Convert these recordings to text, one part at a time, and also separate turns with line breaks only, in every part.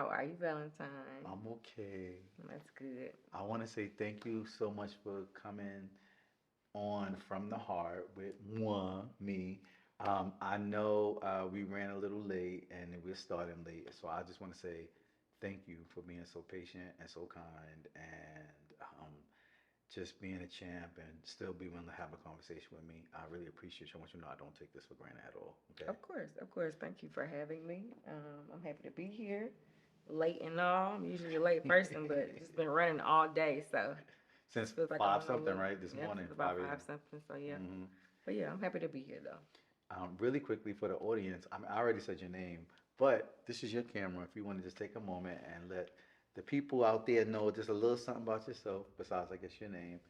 How are you, Valentine?
I'm okay.
That's good.
I want to say thank you so much for coming on from the heart with me. I know we ran a little late and we're starting late, so I just want to say thank you for being so patient and so kind and just being a champ and still be willing to have a conversation with me. I really appreciate you. I want you to know I don't take this for granted at all. Okay.
Of course, of course. Thank you for having me. I'm happy to be here. Late and all. I'm usually a late person, but just been running all day, so
Since
feels like I'm
five
on a
something,
loop.
right? This
Yeah,
morning,
it's about
5 a.m.
5 something. So yeah,
Mm-hmm.
but yeah, I'm happy to be here though.
Really quickly for the audience, I already said your name, but this is your camera. If you want to just take a moment and let the people out there know just a little something about yourself, besides I guess your name,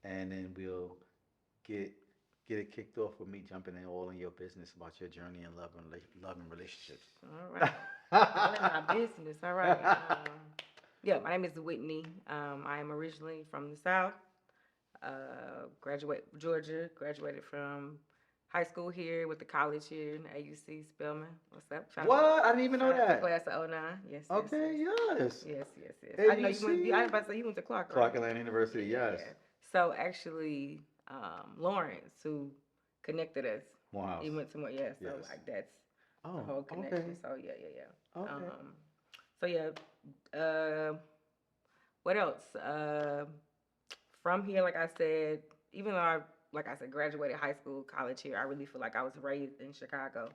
and then we'll get get it kicked off with me jumping in all in your business about your journey in love and relationships.
All right, all in my business. All right. Yeah, my name is Whitney. I am originally from the South. Graduate Georgia. Graduated from high school here with the college here in AUC Spelman. What's up?
What? I didn't even know
Shout out to
that.
class of '09. Yes, yes, yes.
Okay, yes.
Yes, yes, yes. I know you went. I was
AUC,
about to say you went to Clark, right?
Clark Atlanta
Yeah,
University,
yeah,
yes.
yeah. So actually, Lawrence, who connected us, he
Morehouse,
went to more. Yeah, so
yes.
like that's the
Oh,
whole connection.
okay,
So yeah, yeah, yeah.
okay.
So yeah. Uh, what else? From here, like I said, even though like I said, graduated high school, college here, I really feel like I was raised in Chicago.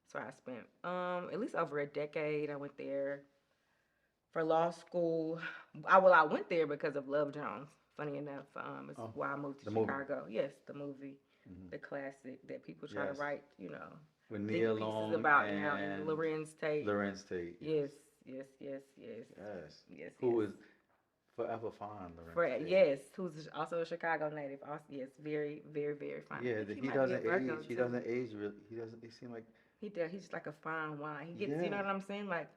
So I spent at least over a decade. I went there for law school. I went there because of Love Jones. Funny enough, it's
Oh,
why I moved to
the movie.
Chicago. Yes, the movie,
Hmm.
the classic that people try to
Yes,
write,
with
think
Nia
pieces
Long
about now. And
and
Lorenz Tate.
Lorenz Tate. Yes,
Yes, yes, yes, yes,
yes.
yes,
Who
yes.
is forever fond,
For
Lorenz Tate.
yes, who's also a Chicago native. Also, yes, very, very, very fine. I
Yeah,
think he
he
might be a
doesn't
Virgo
age. He
too.
doesn't age really. He doesn't. He seem like
He does. He's just like a fine wine. He gets, you
yeah,
know what I'm saying? Like,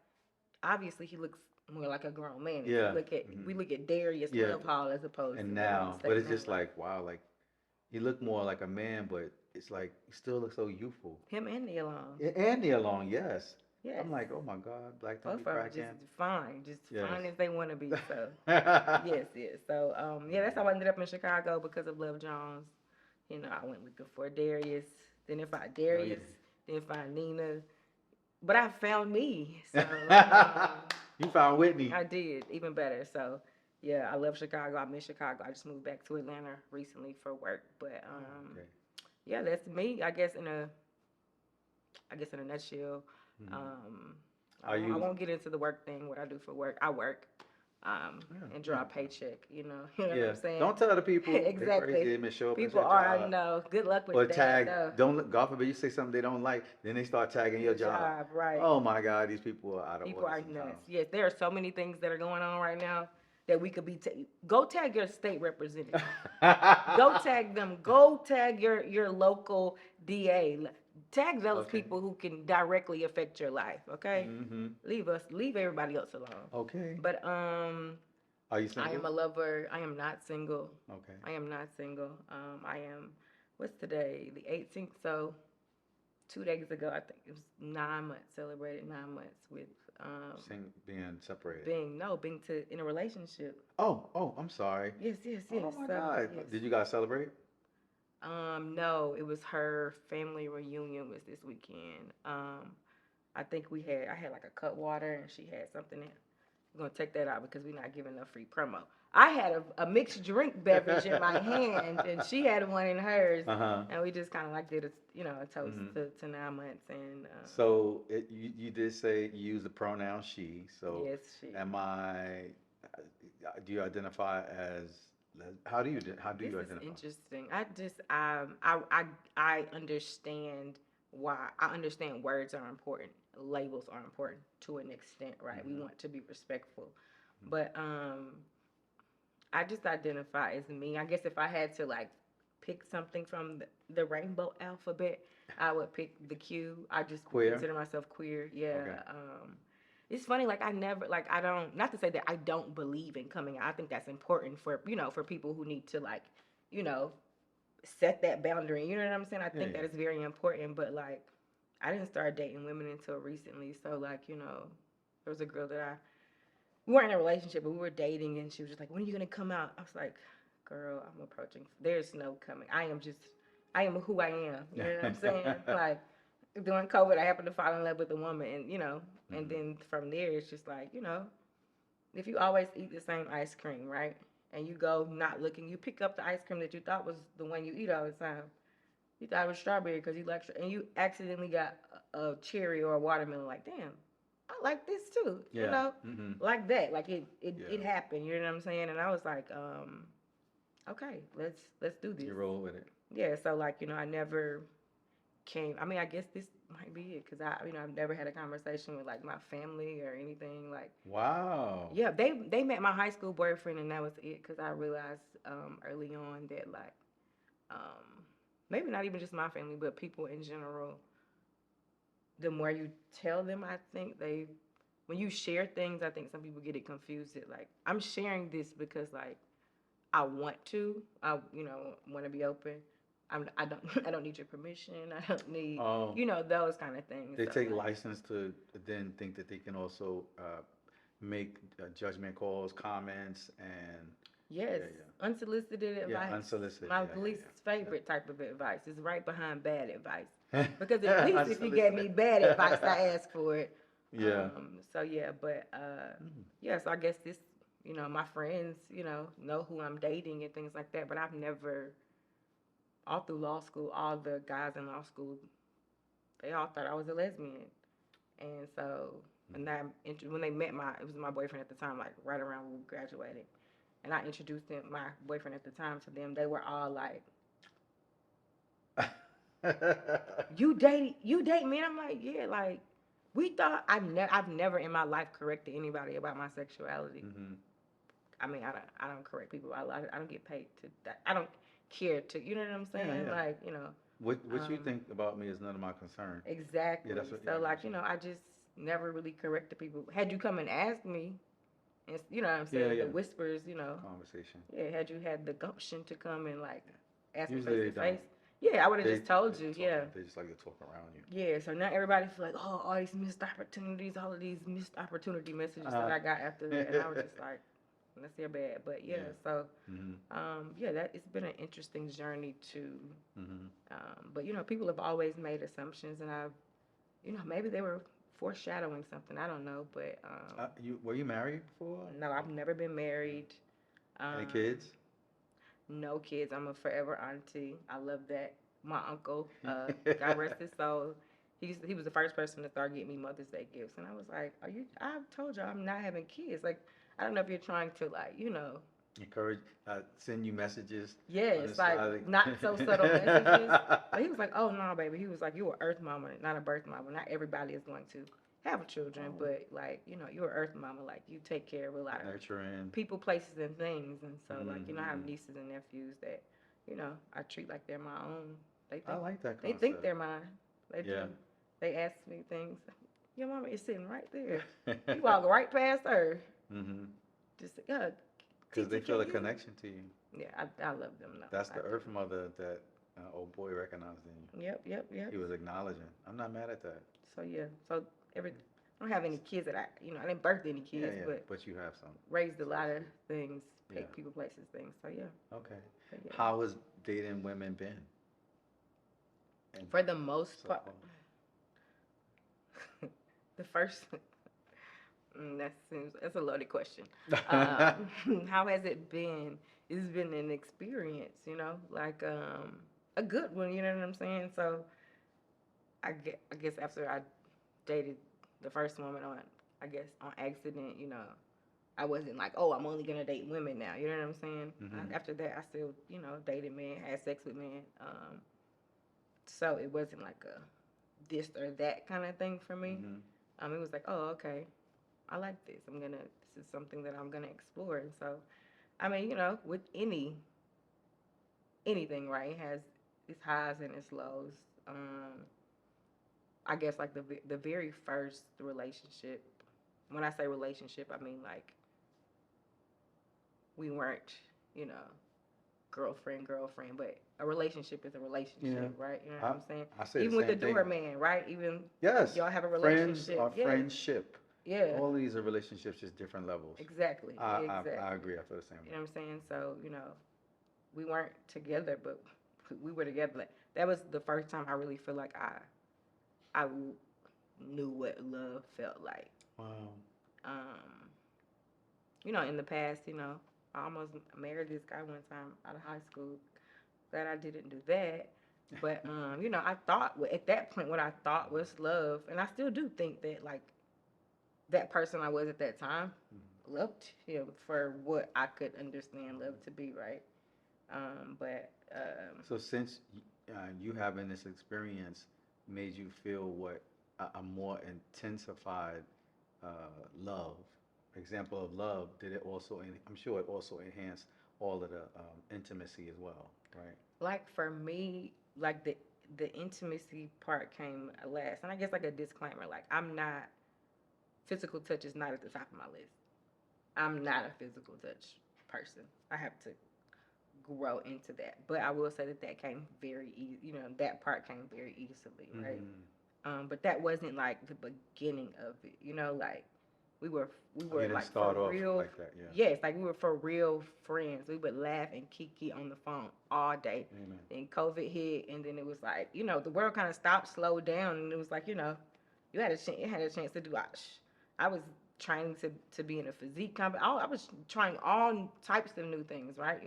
obviously, he looks more like a grown man. If you
yeah,
look at,
hmm
we look at Darius
yeah.
Love Hall as opposed
And
to Lorenz
now, but
Tate
it's
now.
just
Like
like wow, like he looked more like a man, but it's like he still looks so youthful.
him and Neil Long.
And Nia Long, yes.
Yes,
I'm like, oh my God, black don't be
both of them just
cracking.
fine, just
Yes.
fine as they want to be. So yes, yes. So yeah, that's how I ended up in Chicago because of Love Jones. I went looking for Darius, then find
Oh, yeah.
Darius, then find Nina. But I found me. So
You found Whitney.
I did even better. So yeah, I love Chicago. I miss Chicago. I just moved back to Atlanta recently for work. But
Oh, okay.
yeah, that's me. I guess in a nutshell.
Mhm.
Um, I
Are
won't, I
you?
won't get into the work thing. What I do for work, I work.
Yeah,
And
yeah,
draw a paycheck. You know what
yeah.
I'm saying?
Don't tell the people they
Exactly.
crazy. They may show up at
People
your
are. I
job
know. Good luck
or
with that.
tag.
No,
Don't God forbid you say something they don't like, then they start tagging your
your
job.
job, right?
Oh my God, these people are out of
People
order
are nuts.
sometimes.
Yes, there are so many things that are going on right now that we could be. Go tag your state representative. Go tag them. Go tag your local DA. Tag those
Okay.
people who can directly affect your life. Okay,
Mm-hmm.
leave everybody else alone.
Okay.
But
Are you
I
single?
am a lover. I am not single.
Okay.
I am not single. I am. What's today? The 18th. So 2 days ago, I think it was 9 months. Celebrated 9 months with
Being separated.
being in a relationship.
Oh, I'm sorry.
Yes, yes,
Oh
yes.
my
So
God.
yes.
Did you guys celebrate?
No, it was her family reunion was this weekend. I think I had like a Cutwater and she had something else. We're gonna take that out because we're not giving no free promo. I had a mixed drink beverage in my hand and she had one in hers,
Uh-huh.
and we just kind of like did a toast
Hmm.
to 9 months and
So you did say you use the pronoun she. So
yes, she.
am I? Do you identify as? How do
This
you
is
identify?
interesting. I understand why. I understand words are important. Labels are important to an extent, right? We
Hmm.
want to be respectful, but I just identify as me. I guess if I had to like pick something from the rainbow alphabet, I would pick the Q. I just
Queer.
consider myself queer.
Okay.
Yeah. It's funny. Like I never like I don't. Not to say that I don't believe in coming out. I think that's important for for people who need to like you know set that boundary. You know what I'm saying? I
Yeah,
think that
yeah.
is very important. But like I didn't start dating women until recently. So like There was a girl that we weren't in a relationship, but we were dating, and she was just like, "When are you gonna come out?" I was like, "Girl, I'm approaching. There's no coming. I am who I am. You know what I'm saying? Like during COVID, I happened to fall in love with a woman, and and then from there, it's just like, if you always eat the same ice cream, right? And you go not looking, you pick up the ice cream that you thought was the one you eat all the time. You thought it was strawberry because you like, and you accidentally got a cherry or a watermelon. Like, damn, I like this too.
Yeah.
Like that. Like it
Yeah.
happened. You know what I'm saying? And I was like, okay, let's do this.
You roll with it.
Yeah. So like, I never came. I mean, I guess this might be it because I've never had a conversation with like my family or anything. Like,
wow.
yeah, they met my high school boyfriend and that was it. Because I realized early on that like maybe not even just my family, but people in general. The more you tell them, I think when you share things, I think some people get it confused. That like I'm sharing this because like I want to, want to be open. I don't need your permission. I don't need, those kind of things.
They
So,
take
like,
license to then think that they can also make judgment calls, comments, and
yes, unsolicited advice.
yeah, unsolicited.
My
Yeah,
least
yeah.
favorite type of advice is right behind bad advice. Because at least if you gave me bad advice, I asked for it.
Yeah.
So yeah, but yeah. So I guess this, my friends, know who I'm dating and things like that. But I've never, all through law school, all the guys in law school, they all thought I was a lesbian, and so when they met it was my boyfriend at the time, like right around when we graduated, and I introduced my boyfriend at the time to them. They were all like, you date me? And I'm like, yeah, like we thought I've never in my life corrected anybody about my sexuality. I mean, I don't correct people. I don't get paid to that. I don't care to, you know what I'm saying?
Yeah.
Like,
What you think about me is none of my concern.
Exactly.
Yeah, that's what,
so like, I just never really corrected people. Had you come and asked me, and you know what I'm saying, the whispers,
conversation.
Yeah, had you had the gumption to come and like ask
Usually
me face to
they
face. Yeah, I would have just told you. Yeah.
They just like to talk around you.
Yeah, so now everybody feel like, oh, all these missed opportunities, all of these missed opportunity messages that I got after that, and I was just like, that's their bad. But yeah, so yeah, that it's been an interesting journey too. But people have always made assumptions, and I've, maybe they were foreshadowing something. I don't know, but
were you married before?
No, I've never been married.
Any kids?
No kids. I'm a forever auntie. I love that. My uncle, God rest his soul, he was the first person to start getting me Mother's Day gifts, and I was like, I've told you I'm not having kids. Like, I don't know if you're trying to like,
encourage, send you messages.
Yeah, it's like not so subtle messages. But he was like, oh no, baby. He was like, you're an earth mama, not a birth mama. Not everybody is going to have children, but like, you're an earth mama. Like, you take care of a lot of people, places, and things. And so like, I have nieces and nephews that, I treat like they're my own.
I like that concept.
They think they're mine. They do. They ask me things. Your mama is sitting right there. You walk right past her. Just
because they feel a connection to you.
Yeah, I love them. No,
that's the earth mother that old boy recognized in you.
Yep.
He was acknowledging. I'm not mad at that.
So yeah, I don't have any kids that I didn't birth any kids,
but you have some.
Raised a lot of things, people, places, things. So yeah.
Okay. Yeah. How has dating women been?
For the most part, the first. That's a loaded question. How has it been? It's been an experience, like a good one. You know what I'm saying? So I guess after I dated the first woman on accident, I wasn't like, oh, I'm only gonna date women now. You know what I'm saying? After that, I still, dated men, had sex with men. So it wasn't like a this or that kind of thing for me. It was like, oh, okay. I like this. This is something that I'm gonna explore. And so, I mean, with anything, right, it has its highs and its lows. I guess like the very first relationship. When I say relationship, I mean like we weren't, girlfriend, but a relationship is a relationship, right? You know what I'm saying?
I say
even with the doorman, right? Even
yes,
y'all have a relationship.
Friends or friendship.
Yeah,
all of these are relationships, just different levels.
exactly,
I
exactly.
agree. I feel the same
You
way.
know what I'm saying? So, we weren't together, but we were together. Like, that was the first time I really feel like I knew what love felt like.
Wow.
Um, in the past, I almost married this guy one time out of high school. Glad I didn't do that. But I thought at that point what I thought was love, and I still do think that like that person I was at that time loved him for what I could understand love to be, right? But
So since you having this experience made you feel what a more intensified uh, love, example of love, did it also, I'm sure it also enhanced all of the intimacy as well, right?
like for me, like the intimacy part came last, and I guess like a disclaimer, like physical touch is not at the top of my list. I'm not a physical touch person. I have to grow into that. But I will say that came very easy. That part came very easily, right?
Mm.
But that wasn't like the beginning of it. Like we were
Oh, you didn't
like for
start off
real.
like that, yeah.
Yes, like we were for real friends. We would laugh and kiki on the phone all day.
Amen.
Then COVID hit, and then it was like the world kind of stopped, slowed down, and it was like you had a chance. It had a chance to do. I was trying to be in a physique company. I was trying all types of new things, right?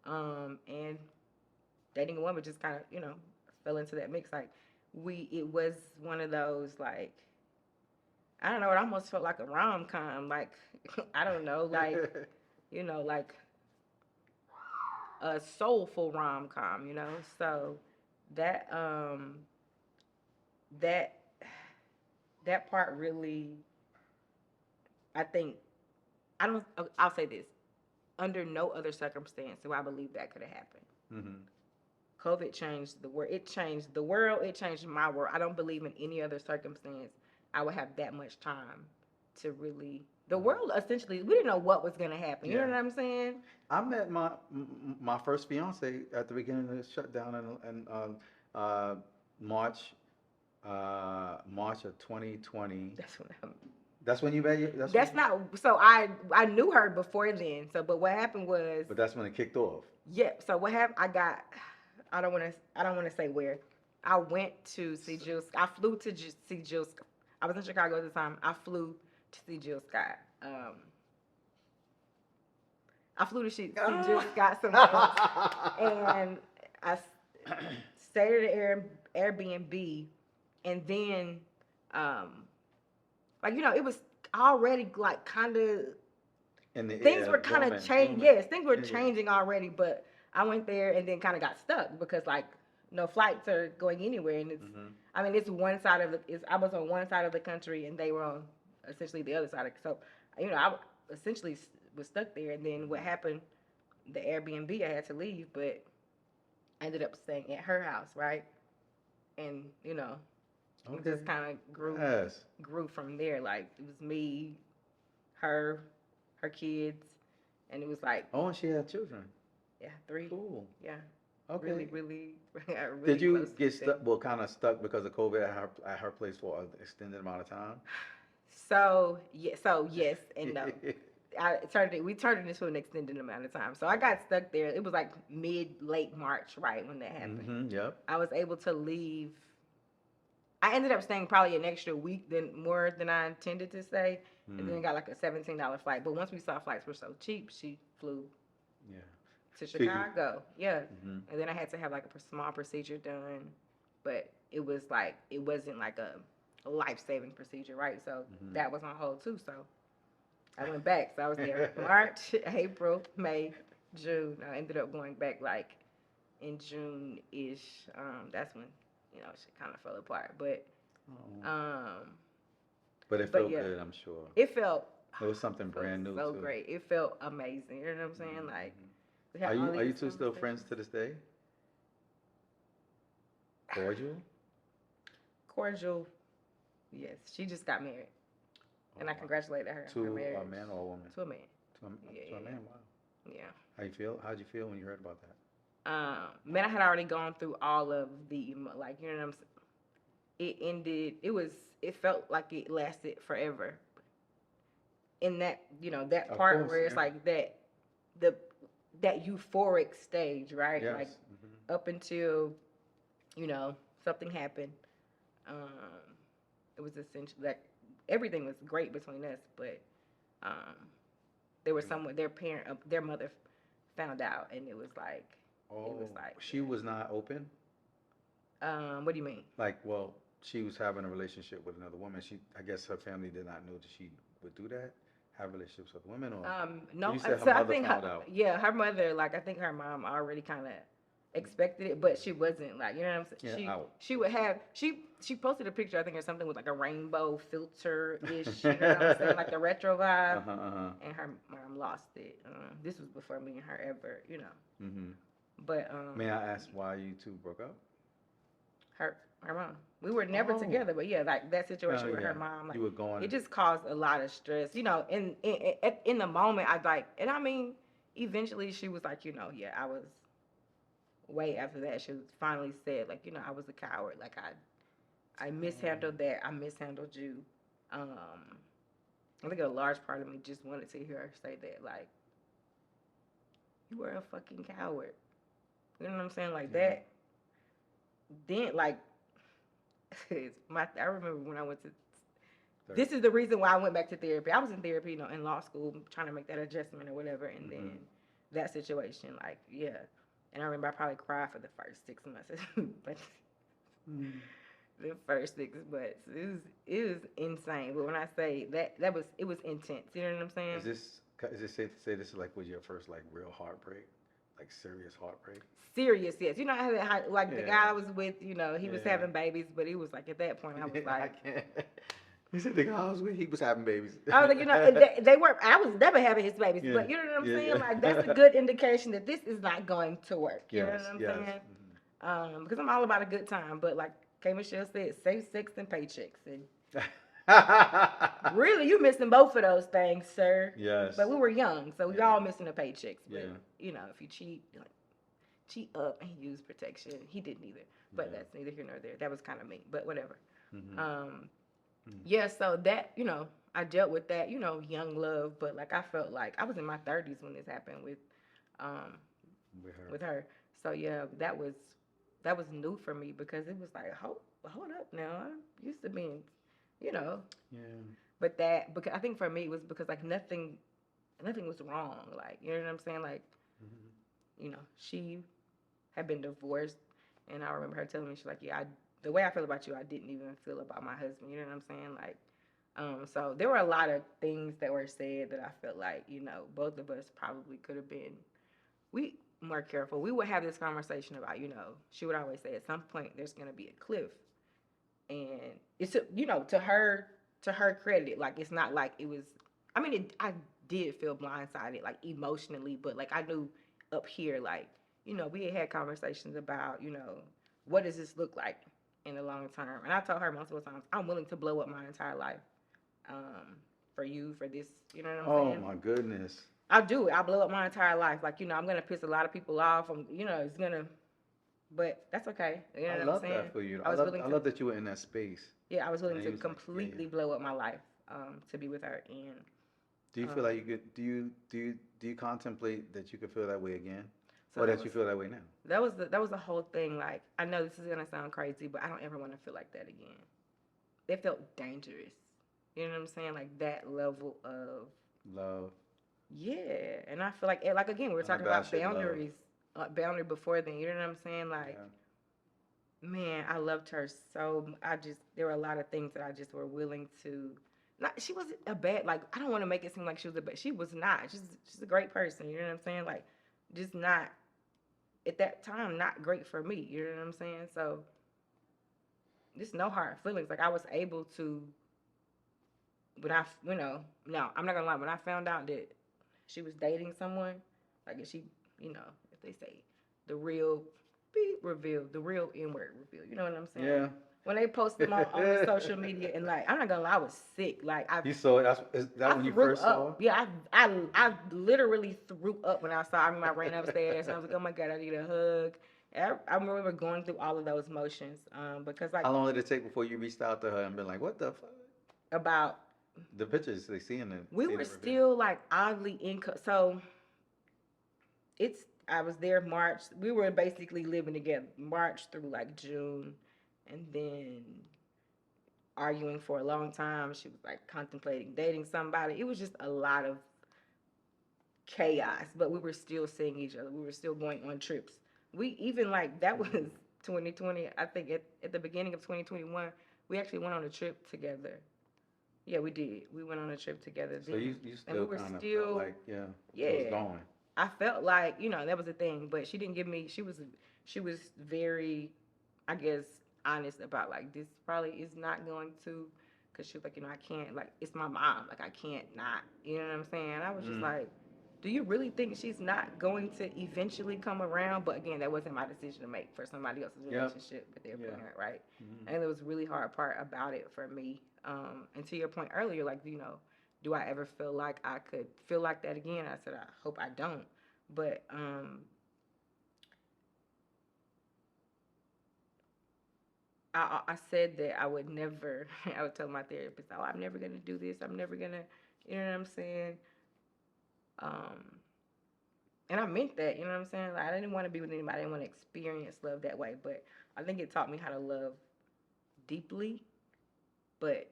And dating a woman just kind of fell into that mix. Like it was one of those like I don't know. It almost felt like a rom com. Like I don't know, like like a soulful rom com. So that that that part really, I think, I don't. I'll say this: under no other circumstance do I believe that could have happened.
Mm-hmm.
COVID changed the world. It changed the world. It changed my world. I don't believe in any other circumstance I would have that much time to really. The world essentially, we didn't know what was gonna happen. You know what I'm saying?
I met my first fiance at the beginning of the shutdown in uh, March March of 2020.
That's what I'm.
That's when you met your,
That's not. So I knew her before then. So but what happened was.
But that's when it kicked off.
Yeah. So what happened? I don't want to say where. I went to see Jill. I flew to see Jill. I was in Chicago at the time. I flew to see Jill Scott. I flew to see Jill Scott somewhere else, and I stayed at an Airbnb, and then, like it was already like kind of things were kind of changing. Yes, things were changing already, but I went there and then kind of got stuck because like no flights are going anywhere, and it's I mean it's one side of I was on one side of the country and they were on essentially the other side. So I essentially was stuck there, and then what happened? The Airbnb, I had to leave, but I ended up staying at her house, right? And it just kind of grew from there. Like it was me, her kids, and it was like
Oh, and she had children.
yeah, 3.
Cool.
Yeah.
Okay.
Really, really, really
Did you
close
get
to them.
stuck? Well, kind of stuck because of COVID at her place for an extended amount of time.
So yes and no. We turned it into an extended amount of time. So I got stuck there. It was like late March, right, when that happened.
Mm-hmm, yep.
I was able to leave. I ended up staying probably an extra week more than I intended to stay, and then got like a $17 flight. But once we saw flights were so cheap, she flew to Chicago. Yeah, and then I had to have like a small procedure done, but it wasn't like a life-saving procedure, right? So that was on hold too. So I went back. So I was there March, April, May, June. I ended up going back like in June-ish. That's when shit kind of fell apart. But
But it felt good, I'm sure.
It felt.
It was something brand new
so
too.
great. It felt amazing. You know what I'm saying? Like.
Are you two still friends to this day? Cordial?
Cordial. Yes, she just got married, and I congratulated her on her marriage.
To a man or a woman?
To a man.
To a man. Wow.
Yeah.
How'd you feel when you heard about that?
Man, I had already gone through all of the like, you know what I'm saying? It ended. It felt like it lasted forever. in that, that
Of
part
course,
where it's
yeah.
like the that euphoric stage, right?
Yes.
Like up until, something happened. Um, it was essentially like everything was great between us, but um, there was someone, their mother found out, and it was
Oh,
like,
she was not open?
what do you mean?
Like, well, she was having a relationship with another woman. I guess her family did not know that she would do that, have relationships with women, or
No,
you said her
so I
mother
think
found out.
yeah, her mother, like, I think her mom already kind of expected it, but she wasn't, like, you know what I'm saying?
Yeah, out.
She would have, she posted a picture, I think, or something with like a rainbow filter ish, you know what I'm saying? Like the retro vibe,
Uh-huh, uh-huh.
and her mom lost it. This was before me and her ever,
Mm-hmm.
but
May I ask why you two broke up?
her mom. We were never
Oh.
together, but yeah, like that
Oh,
situation with her
yeah.
mom, like
You were going.
it just caused a lot of stress. In the moment, I like, and I mean, eventually she was like, yeah, I was way after that. She was finally said, like, I was a coward. Like I mishandled that. I mishandled you. Um, I think a large part of me just wanted to hear her say that, like, you were a fucking coward. You know what I'm saying? Like
Yeah.
that. Then, like, I remember when I went to.
Sorry.
This is the reason why I went back to therapy. I was in therapy, in law school, trying to make that adjustment or whatever, and then that situation, like, yeah. And I remember I probably cried for the first 6 months, but the first 6 months, it was insane. But when I say it was intense. You know what I'm saying?
Is this safe to say this is like was your first like real heartbreak, like serious heartbreak?
Serious, yes. I had that, like the guy
Yeah.
I was with. He was
Yeah.
having babies, but he was like at that point I was
I
like.
can't. He said the guy I was with, he was having babies.
I was like, they were. I was never having his babies,
Yeah.
but you know what I'm
Yeah,
saying.
yeah.
Like that's a good indication that this is not going to work. You know
Yes,
what I'm
yes.
saying? Because I'm all about a good time, but like K. Michelle said, safe sex and paychecks, and really, you missing both of those things, sir.
Yes.
But we were young, so we
Yeah.
all missing the paychecks. But
Yeah.
if you cheat, cheat up and use protection, he didn't either. But
Yeah.
that's neither here nor there. That was kind of me, but whatever.
Mhm.
Yeah, so that, I dealt with that, young love, but like I felt like I was in my 30s when this happened um
With
with
her.
her. So yeah, that was new for me because it was like, hold up now. I used to being, you know,
Yeah.
but because I think for me it was because like nothing was wrong. Like, you know what I'm saying? Like, she had been divorced, and I remember her telling me, she's like, yeah, the way I feel about you, I didn't even feel about my husband. You know what I'm saying? Like, so there were a lot of things that were said that I felt like, both of us probably could have been more careful. We would have this conversation about, she would always say at some point there's gonna be a cliff, and it's to her credit, like it's not like it was. I mean, I did feel blindsided, like emotionally, but like I knew up here, like we had conversations about, what does this look like in the long term, and I told her multiple times I'm willing to blow up my entire life, for you, for this, you know what I'm
Oh
saying?
my goodness.
I'll do it. I'll blow up my entire life. Like, I'm gonna piss a lot of people off. It's gonna, but that's okay. You know
I
what I'm
love
saying?
that for you.
I was willing
I
to,
love that you were in that space.
yeah, I was willing
And he
to
was like, yeah, yeah.
completely blow up my life, to be with her. And
Do you feel like you could? Do you contemplate that you could feel that way again,
so
or that you feel that way now?
that was the whole thing. Like, I know this is gonna sound crazy, but I don't ever want to feel like that again. It felt dangerous. You know what I'm saying? Like that level of,
Love.
yeah. And I feel like again, we were talking about
Unabashed love.
boundaries, boundary before then. You know what I'm saying? Like,
Yeah.
man, I loved her so. There were a lot of things that I just were willing to. Not, she wasn't a bad, like, I don't want to make it seem like she was a bad. She was not. She's a great person. You know what I'm saying? Like, just not at that time, not great for me. You know what I'm saying? So, just no hard feelings. Like, I was able to. When no, I'm not gonna lie. When I found out that she was dating someone, like if she, if they say the real beep reveal, the real N word reveal, you know what I'm saying?
Yeah.
When they post them on the social media, and like, I'm not gonna lie, I was sick. Like
You saw it. Is that
I
when you
threw
first saw?
up. Yeah, I literally threw up when I saw. I remember I ran upstairs and I was like, oh my god, I need a hug. I remember going through all of those motions, because like
How long did it take before you reached out to her and been like, "What the fuck?"
about
the pictures they see in the
we
see in
were
the review.
still like oddly so it's I was there March. We were basically living together March through like June, and then arguing for a long time. She was like contemplating dating somebody. It was just a lot of chaos, but we were still seeing each other. We were still going on trips. We even like that was
Mm.
2020. I think at the beginning of 2021, we actually went on a trip together. Yeah, we did. We went on a trip together
So
then,
you
and we
still
were
kind of felt
still
like it was
yeah.
going.
I felt like that was the thing, but she didn't give me. She was very, I guess, honest about like this probably is not going to, because she was like I can't like it's my mom like I can't not you know what I'm saying. I was just
Mm.
like, do you really think she's not going to eventually come around? But again, that wasn't my decision to make for somebody else's
Yep.
relationship with their
Yeah.
parent, right?
Mm.
And it was really hard part about it for me. And to your point earlier, like do I ever feel like I could feel like that again? I said I hope I don't. But I said that I would never. I would tell my therapist, "Oh, I'm never gonna do this. I'm never gonna." You know what I'm saying? Um, and I meant that. You know what I'm saying? Like, I didn't want to be with anybody. I didn't want to experience love that way. But I think it taught me how to love deeply, but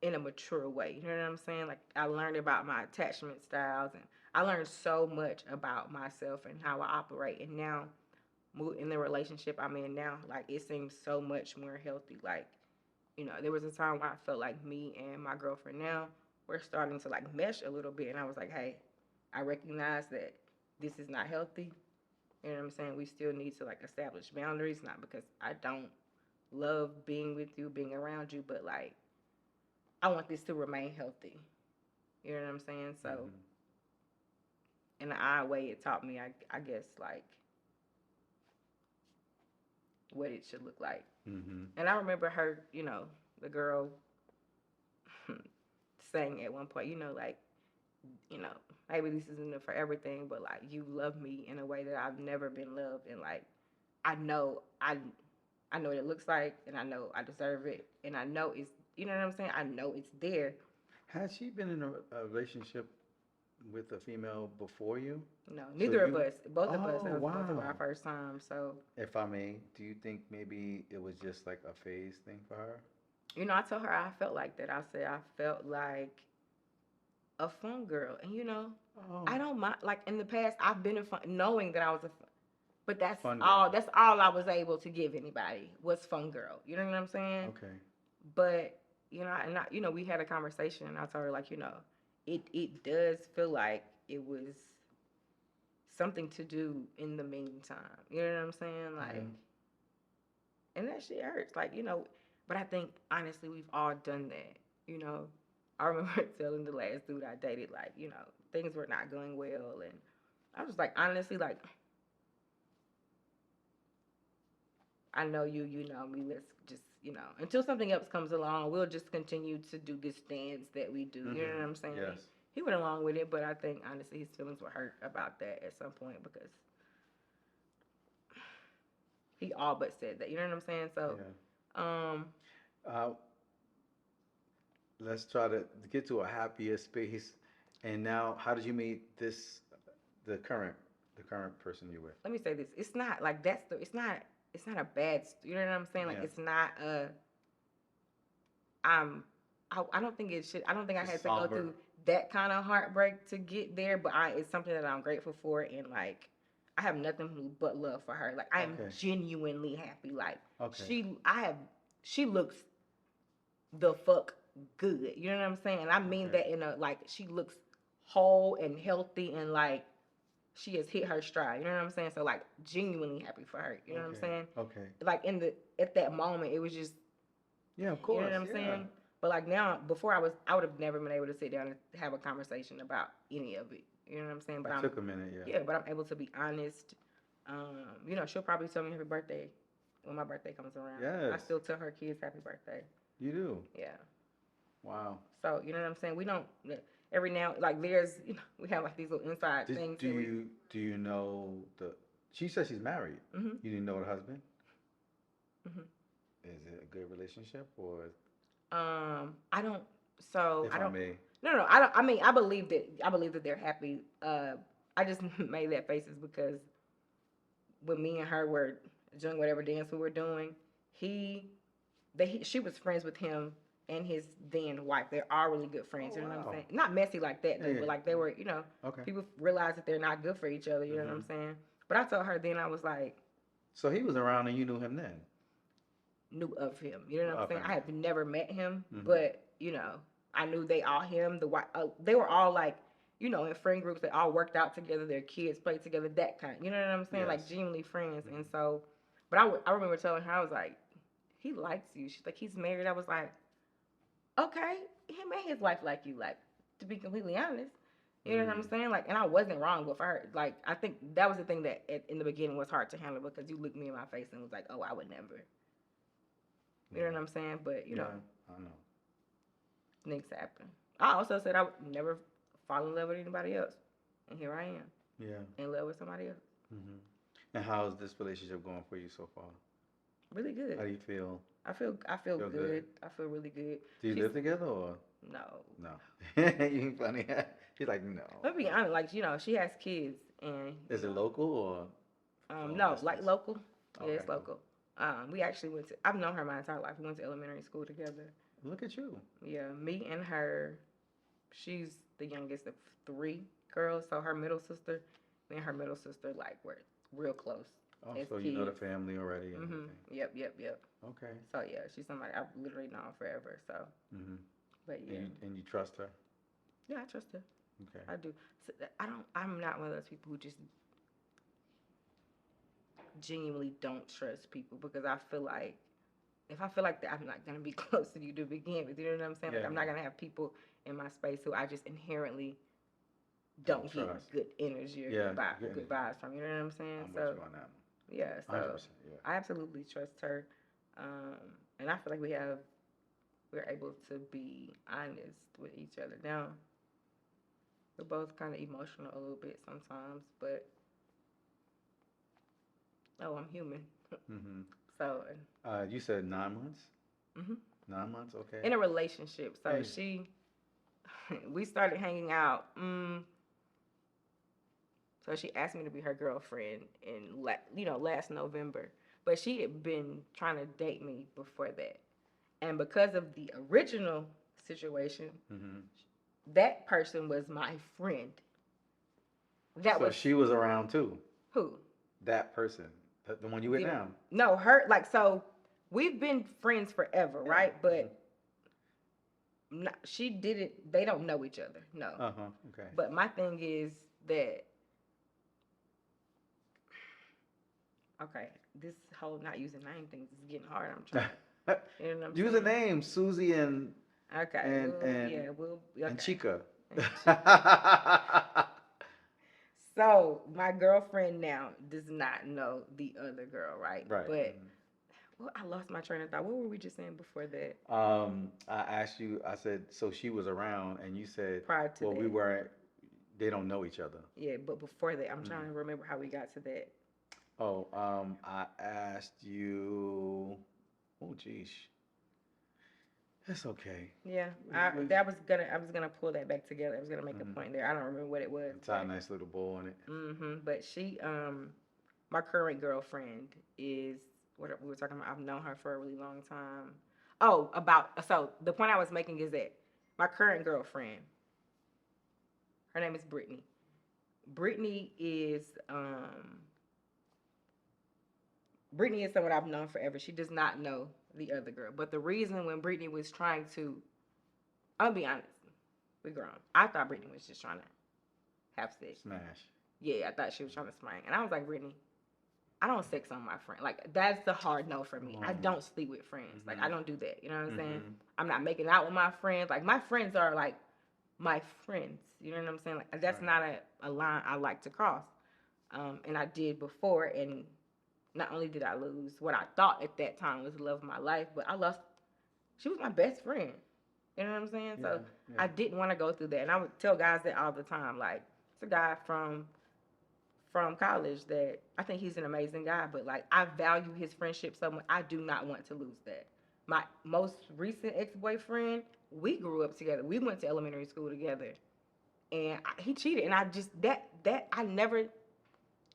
in a mature way. You know what I'm saying? Like I learned about my attachment styles, and I learned so much about myself and how I operate. And now, in the relationship I'm in now, like it seems so much more healthy. Like there was a time where I felt like me and my girlfriend now we're starting to like mesh a little bit, and I was like, hey, I recognize that this is not healthy. You know what I'm saying? We still need to like establish boundaries, not because I don't love being with you, being around you, but like I want this to remain healthy. You know what I'm saying? So
Mhm.
in an odd way, it taught me, I guess, like what it should look like.
Mhm.
And I remember her, the girl saying at one point, like, you know, maybe this isn't for everything, but like you love me in a way that I've never been loved, and like I know I know what it looks like, and I know I deserve it, and I know it's what I'm saying. I know it's there.
Has she been in a relationship with a female before you?
No,
So
neither of
you,
us, both of us,
oh
that was both of our
wow.
first time. So
If I may, do you think maybe it was just like a phase thing for her?
I told her I felt like that. I said I felt like a fun girl, and
Oh,
I don't mind. Like in the past, I've been a fun, knowing that I was a fun, but that's
fun girl.
all. That's all I was able to give anybody was fun girl. You know what I'm saying?
Okay.
But we had a conversation, and I told her like it does feel like it was something to do in the meantime. You know what I'm saying?
Yeah.
Like, and that shit hurts. Like but I think honestly we've all done that. You know, I remember telling the last dude I dated like things were not going well, and I was like honestly like I know you, you know me. Let's just, until something else comes along, we'll just continue to do this dance that we do. You know what
Mhm.
I'm saying?
Yes.
He went along with it, but I think honestly his feelings were hurt about that at some point because he all but said that. You know what I'm saying? So,
Yeah.
um,
Uh, let's try to get to a happier space. And now, how did you meet the current, the current person you're with?
let me say this: it's not like it's not a bad. You know what I'm saying? Like
Yeah.
it's not a. I'm. I don't think it should. I don't think I
Just
had to go
somber.
through that kind of heartbreak to get there. But it's something that I'm grateful for, and like I have nothing but love for her. Like I am
Okay.
genuinely happy. Like
Okay.
she looks the fuck good. You know what I'm saying? And I mean
Okay.
that in a like she looks whole and healthy and like she has hit her stride. You know what I'm saying? So like genuinely happy for her. You know what I'm
Okay.
saying?
Okay.
Like at that moment, it was just
Yeah, of
you know
course.
what I'm
Yeah.
saying. But like now, before I would have never been able to sit down and have a conversation about any of it. You know what I'm saying? But
It took a minute. Yeah.
yeah, but I'm able to be honest. She'll probably tell me happy birthday when my birthday comes around. I
Yes,
still tell her kids happy birthday.
you do.
Yeah.
Wow.
So you know what I'm saying? We don't every now like there's we have like these little inside
Did,
things
do
that we.
you do you know the? She says she's married.
Mhm.
You didn't know her husband.
Mhm.
Is it a good relationship or?
I don't. So
If
I
I
don't.
may.
No, no. I don't. I mean, I believe that. I believe that they're happy. I just made that faces because when me and her were doing whatever dance we were doing, he, she was friends with him and his then wife. They're all really good
Oh
friends. You know what I'm
wow.
saying? Not messy like that
Yeah,
though,
yeah.
but like they were.
Okay.
People realize that they're not good for each other. You know what I'm saying? But I told her then I was like,
So he was around and you knew him then.
knew of him. You know what I'm
Of
saying?
him.
I have never met him,
Mm-hmm.
but I knew they all him. The white, they were all like, in friend groups. They all worked out together. Their kids played together. That kind. You know what I'm saying? Like
Yes.
genuinely friends.
Mm-hmm.
And so, but I remember telling her I was like, he likes you. She's like, he's married. I was like, okay, him and his wife like you. Like, to be completely honest. You know what I'm saying? Like, and I wasn't wrong with her. Like, I think that was the thing that in the beginning was hard to handle because you looked me in my face and was like, oh, I would never. You know what I'm saying? But
Yeah, I know.
things happen. I also said I would never fall in love with anybody else, and here I am
Yeah.
in love with somebody else.
Mm-hmm. And how's this relationship going for you so far?
Really good.
How do you feel?
I feel
Feel
good.
good?
I feel really good.
Do you live together or
No.
no? You ain't funny. She's like, no.
Let me be honest. Like she has kids, and
Is it local or long
no, like
distance?
local. Yeah,
Okay,
it's
cool.
local. We actually went to. I've known her my entire life. We went to elementary school together.
Look at you.
Yeah, me and her. She's the youngest of three girls, so her middle sister, me and her middle sister, like we're real close
Oh,
as
so you know the
kids.
family already and
Mhm.
everything.
Yep.
Okay.
So yeah, she's somebody I've literally known forever. So,
Mm-hmm.
but yeah,
And you trust her?
yeah, I trust her.
Okay.
I do. So, I don't. I'm not one of those people who just genuinely don't trust people because I feel like if I feel like that, I'm not gonna be close to you to begin with. You know what I'm saying? Like
Yeah,
I'm
yeah.
not gonna have people in my space who I just inherently
Don't
don't
trust.
get good energy or
Yeah, good
good
energy.
vibes from. You know what I'm saying?
I'm with
So
you on that
yeah,
one.
so
100%. Yeah.
I absolutely trust her, and I feel like we're able to be honest with each other. Now we're both kind of emotional a little bit sometimes, but I'm human.
Mm-hmm.
So
You said 9 months?
hmm
9 months? Okay.
in a relationship, so
Hey.
we started hanging out. So she asked me to be her girlfriend in last November, but she had been trying to date me before that, and because of the original situation,
Mm-hmm.
that person was my friend. That
So
was
she was around too.
who
That person, the one you with
the
now.
no her like so we've been friends forever,
Yeah.
right? But she didn't. They don't know each other, no.
Uh huh. Okay.
But my thing is that okay, this whole not using name things is getting hard. I'm trying. You know what I'm
Use a
saying?
name, Susie and
Okay.
and
Well,
and
yeah. Well,
and
okay.
Chica.
So my girlfriend now does not know the other girl, right?
Right.
But well, I lost my train of thought. What were we just saying before that?
I asked you. I said, so she was around, and you said,
Prior to
well, we
that,
weren't. They don't know each other.
yeah. But before that, I'm trying
Mhm.
to remember how we got to that.
Oh, I asked you. Oh, geez. It's okay.
Yeah,
We
I was gonna pull that back together. I was gonna make a
mhm.
point there. I don't remember what it was.
Tie a nice little bow on it.
But she my current girlfriend is what we were talking about. I've known her for a really long time. Oh, so the point I was making is that my current girlfriend, her name is Brittany. Brittany is Brittany is someone I've known forever. She does not know the other girl. But the reason when Brittany was trying to, I'll be honest, we grown. I thought Brittany was just trying to have sex.
Smash.
Yeah, I thought she was trying to smack. And I was like, Brittany, I don't sex on my friend. Like that's the hard no for me. I don't sleep with friends. Like I don't do that. You know what I'm saying? I'm not making out with my friends. Like my friends are like my friends. You know what I'm saying? Like that's not a line I like to cross. And I did before, and not only did I lose what I thought at that time was the love of my life, but I lost. She was my best friend. You know what I'm saying? So I didn't want to go through that, and I would tell guys that all the time. Like it's a guy from college that I think he's an amazing guy, but like I value his friendship so much. I do not want to lose that. my most recent ex-boyfriend, we grew up together. We went to elementary school together, and he cheated. And I just that I never,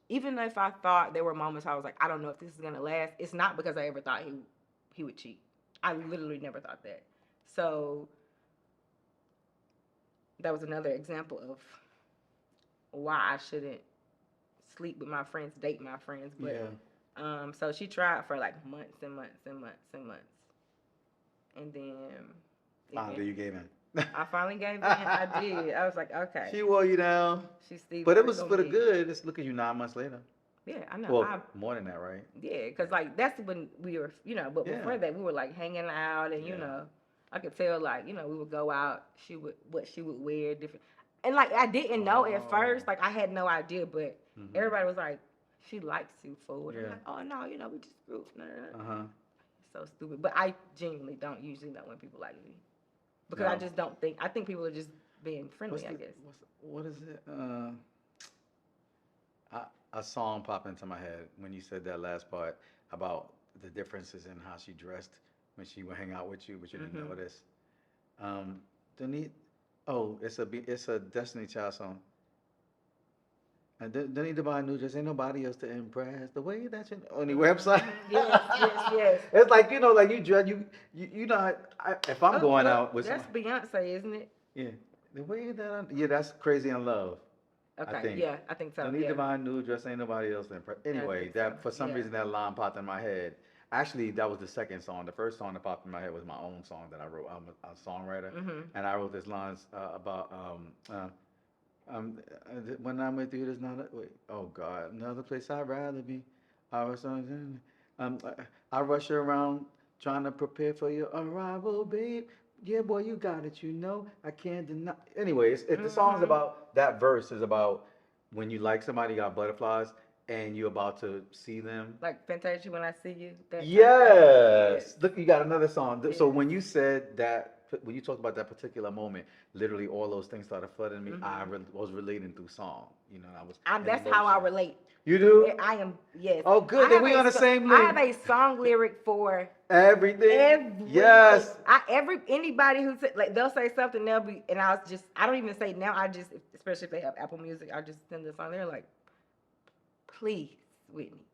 even if I thought there were moments I was like, I don't know if this is gonna last. It's not because I ever thought he would cheat. I literally never thought that. So that was another example of why I shouldn't sleep with my friends, date my friends. But so she tried for like months and months and months and months, and then
Finally, you gave in.
I finally gave in. I did. I was like, okay.
She wore you down.
She Steve.
But it was for the good. Just look at you 9 months later.
Yeah, I know.
Well, more than that, right?
Yeah, because like that's when we were, but before that we were like hanging out, and I could tell like we would go out. What she would wear different, and like I didn't know at first. Like I had no idea, but everybody was like, she likes you, fool. I'm like, oh no, we just grew. No. So stupid. But I genuinely don't usually know when people like me because I just don't think. I think people are just being friendly. I guess.
What is it? A song popped into my head when you said that last part about the differences in how she dressed when she would hang out with you, but you didn't notice. It's a Destiny Child song. And don't need to buy a new dress. Ain't nobody else to impress. The way that you on your website.
Yes.
It's like like you dress. You know. If I'm going out with
that's Beyonce, isn't it?
Yeah. The way that that's Crazy in Love.
Okay. I think so.
Don't need to buy a new dress. Ain't nobody else to impress. Anyway, for some reason that line popped in my head. Actually, that was the second song. The first song that popped in my head was my own song that I wrote. I'm a songwriter, and I wrote this lines about when I'm with you, there's not a wait. Oh God, another place I'd rather be. I was I rush around trying to prepare for your arrival, babe. Yeah, boy, you got it. I can't deny. Anyways, if the song's about that verse is about when you like somebody, you got butterflies, and you're about to see them.
Like Fantasia, when I see you.
Yes. Look, you got another song. So when you said that, when you talked about that particular moment, literally all those things started flooding me. I was relating through song.
That's how I relate.
You do?
I am, yes.
Oh, good. Then we on the same link.
I have a song lyric for
everything. Yes.
Anybody who like they'll say something, and I don't even say now. Especially if they have Apple Music, I just send the song. They're like, please, Whitney.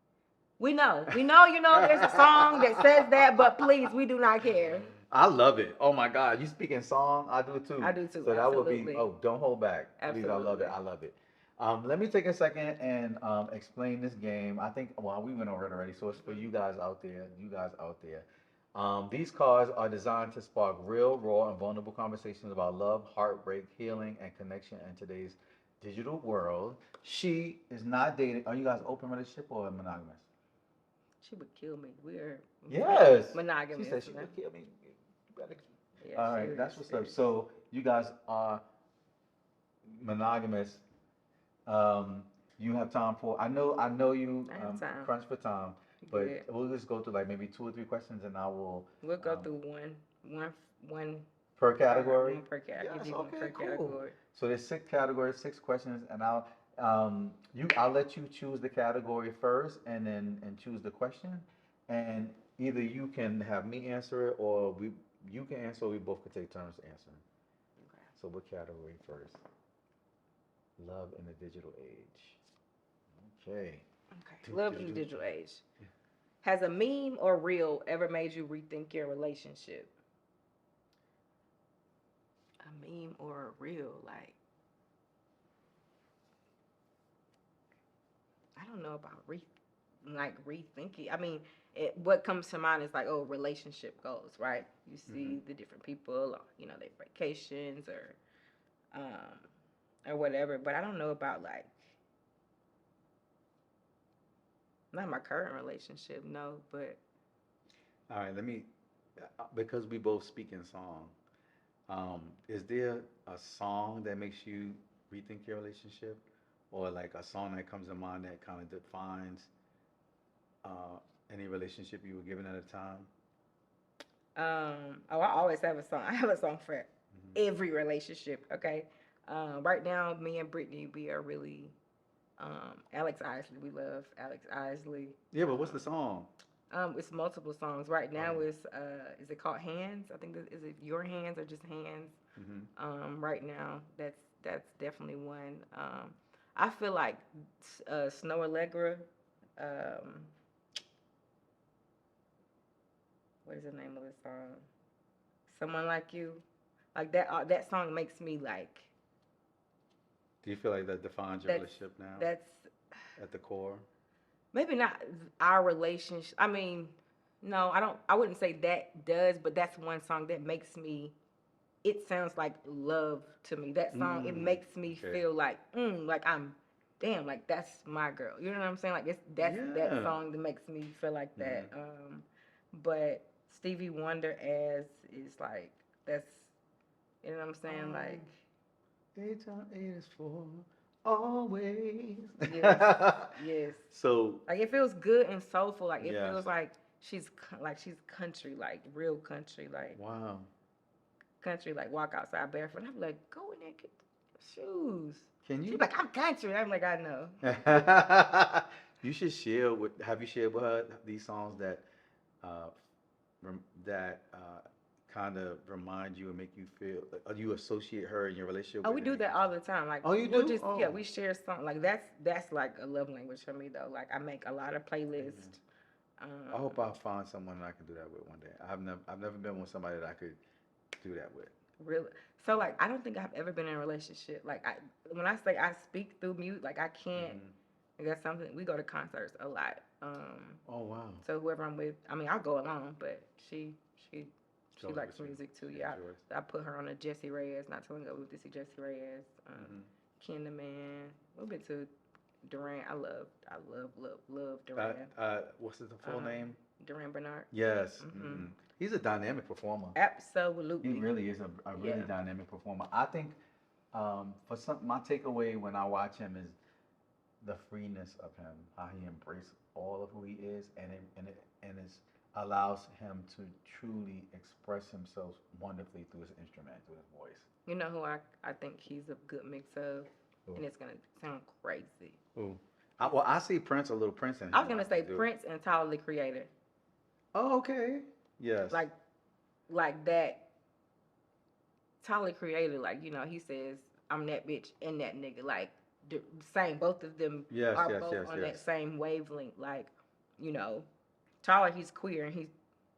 We know, there's a song that says that, but please, we do not care.
I love it. Oh my God, you speaking song? I do too.
I do too.
So that would be. Oh, don't hold back.
Absolutely.
Please, I love it. Let me take a second and explain this game. I think we went over it already, so it's for you guys out there. These cards are designed to spark real, raw, and vulnerable conversations about love, heartbreak, healing, and connection in today's digital world. She is not dating. Are you guys open relationship or monogamous?
She would kill me. We're monogamous.
She said she would kill me. All right, that's what's up. So you guys are monogamous. You have time for. I know you crunch for time, but we'll just go through like maybe 2 or 3 questions, and
We'll go through one
per category.
One per category.
Yes, okay, cool.
Category.
So there's 6 categories, 6 questions, and I'll let you choose the category first, and then choose the question, and either you can have me answer it, or you can answer, or we both could take turns answering. Okay. So what category first? Love in the digital age. Okay.
Love in the digital age. Has a meme or reel ever made you rethink your relationship? A meme or a reel, like, I don't know about rethinking. I mean, what comes to mind is like, relationship goals, right? You see the different people, their vacations or whatever. But I don't know about like, not my current relationship, no. But
all right, because we both speak in song. Is there a song that makes you rethink your relationship, or like a song that comes to mind that kind of defines any relationship you were given at a time?
I always have a song. I have a song for every relationship. Okay. Right now, me and Brittany, we are really Alex Isley. We love Alex Isley.
Yeah, but what's the song?
It's multiple songs. Right
Oh
now
yeah.
it's is it called Hands? I think is it Your Hands or just Hands?
Hmm.
Right now that's definitely one. I feel like Snow Allegra. Um, what is the name of the song? Someone Like You. Like that. That song makes me like.
Do you feel like that defines your
That's
relationship now
that's
at the core?
maybe not our relationship. I mean, no, I don't. I wouldn't say that does, but that's one song that makes me. It sounds like love to me. That song, it
Mm,
makes me
okay.
feel like I'm, damn, like that's my girl. You know what I'm saying? Like that's that
Yeah.
song that makes me feel like
Hmm.
that. But Stevie Wonder as is like that's, you know what I'm saying?
Oh,
Like
8 times 8 is 4, always.
yes, yes.
So,
Like it feels good and soulful. Like it
yes.
feels like like she's country, like real
Wow.
country, like walk outside barefoot. And I'm like, go in there, get shoes.
Can
She's
you?
like, I'm country. I'm like, I know.
You should share with. Have you shared with her these songs that uh, that kind of remind you and make you feel? You associate her in your relationship
Oh,
with
we
and
do
make
that
you
all
feel?
the time. Like
Oh, you
we'll
do?
just yeah,
Oh.
we share something. Like that's like a love language for me though. Like I make a lot of
Amen.
playlists.
I
Um,
hope I find someone I can do that with one day. I've never been with somebody that I could do that with.
really. So like I don't think I've ever been in a relationship. Like when I say I speak through mute, like I can't.
Hmm.
Like that's something we go to concerts a lot.
Oh wow.
So whoever I'm with, I mean I'll go alone, but she
She
she
goes
likes
with you.
music too.
She
Yeah,
enjoys.
I put her on a Jesse Reyes. Not too long ago we went to see Jesse Reyes.
Hmm.
Kinderman. We've been to Duran. I love Duran.
What's his full
Um,
name?
Duran Bernard.
Yes.
Hmm.
Hmm. He's a dynamic performer. He
Absolutely.
really is a really
Yeah.
dynamic performer. I think for some, my takeaway when I watch him is the freeness of him, how he embraces all of who he is, and it allows him to truly express himself wonderfully through his instrument, through his voice.
You know who I think he's a good mix of,
Ooh.
and it's gonna sound crazy.
Ooh.
It's,
Well, I see Prince, a little Prince in
I was
him. I
gonna say
do.
Prince and Tyler the Creator,
Oh, okay. Yes.
like that. Tyler the Creator, like he says, "I'm that bitch and that nigga." Like the same, both of them
Yes,
are
yes,
both
yes,
on that
yes.
same wavelength. Like you know, Tyler, he's queer and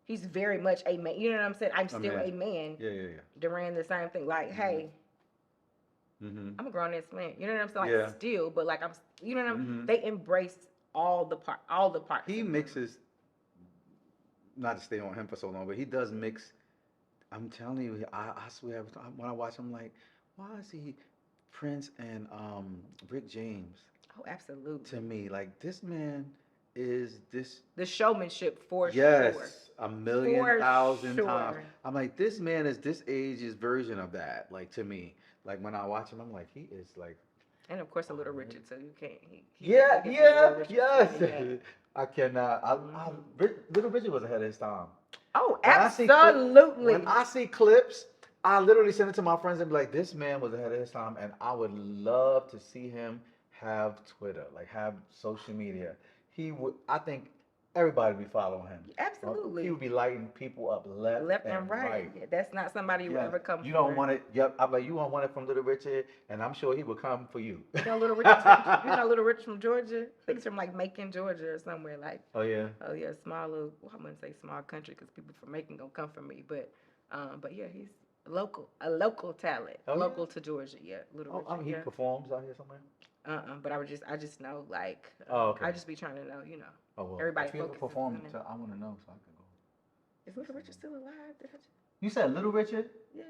he's very much a man. You know what I'm saying? I'm
Oh
still
man.
a man.
Yeah, yeah, yeah.
Duran the same thing. Like,
Mhm.
hey,
Mhm.
I'm a grown ass man. You know what I'm saying? Like
Yeah.
still, but like you know what I'm.
Mhm.
They embrace all the parts
He
of him.
mixes. Not to stay on him for so long, but he does mix. I'm telling you, I swear, when I watch him, like, why is he Prince and Rick James
Oh,
to
absolutely.
me? Like, this man is this.
The showmanship for sure,
Yes, a million
for
thousand times.
sure.
I'm like, this man is this age's version of that. Like to me, like when I watch him, I'm like, he is like
And of course, a Little
already.
Richard too. You can't. He
Yeah,
definitely gets a
yeah,
Little Richard for
yes.
me. Yeah.
I cannot.
Hmm.
Little Richard was ahead of his time.
Oh,
When I see when
absolutely.
I see clips, I literally send it to my friends and be like, "This man was ahead of his time," and I would love to see him have Twitter, like have social media. He would. I think everybody would be following him. He
Absolutely.
would be lighting people up left
Left
and
and right.
right.
Yeah, that's not somebody you would
Yes,
ever come
you don't
for.
want it. Yep, I'm like, you don't want it from Little Richard, and I'm sure he would come for you.
Little Richard's from Little Richard from Georgia. I think it's from like Macon, Georgia, or somewhere like.
Oh yeah.
Oh yeah, small little. Well, I wouldn't say small country because people from Macon gonna come for me, but yeah, he's a local talent,
Oh yeah.
local to Georgia. Yeah, Little
Oh,
Richard.
he
Yeah.
performs out here somewhere.
But I just know like,
Oh okay.
I just be trying to know,
Oh well,
everybody
if you ever
focuses
perform,
on it.
I want to know so I can go
Is
see
Little Richard
someone.
still alive?
You said Little Richard?
Yeah.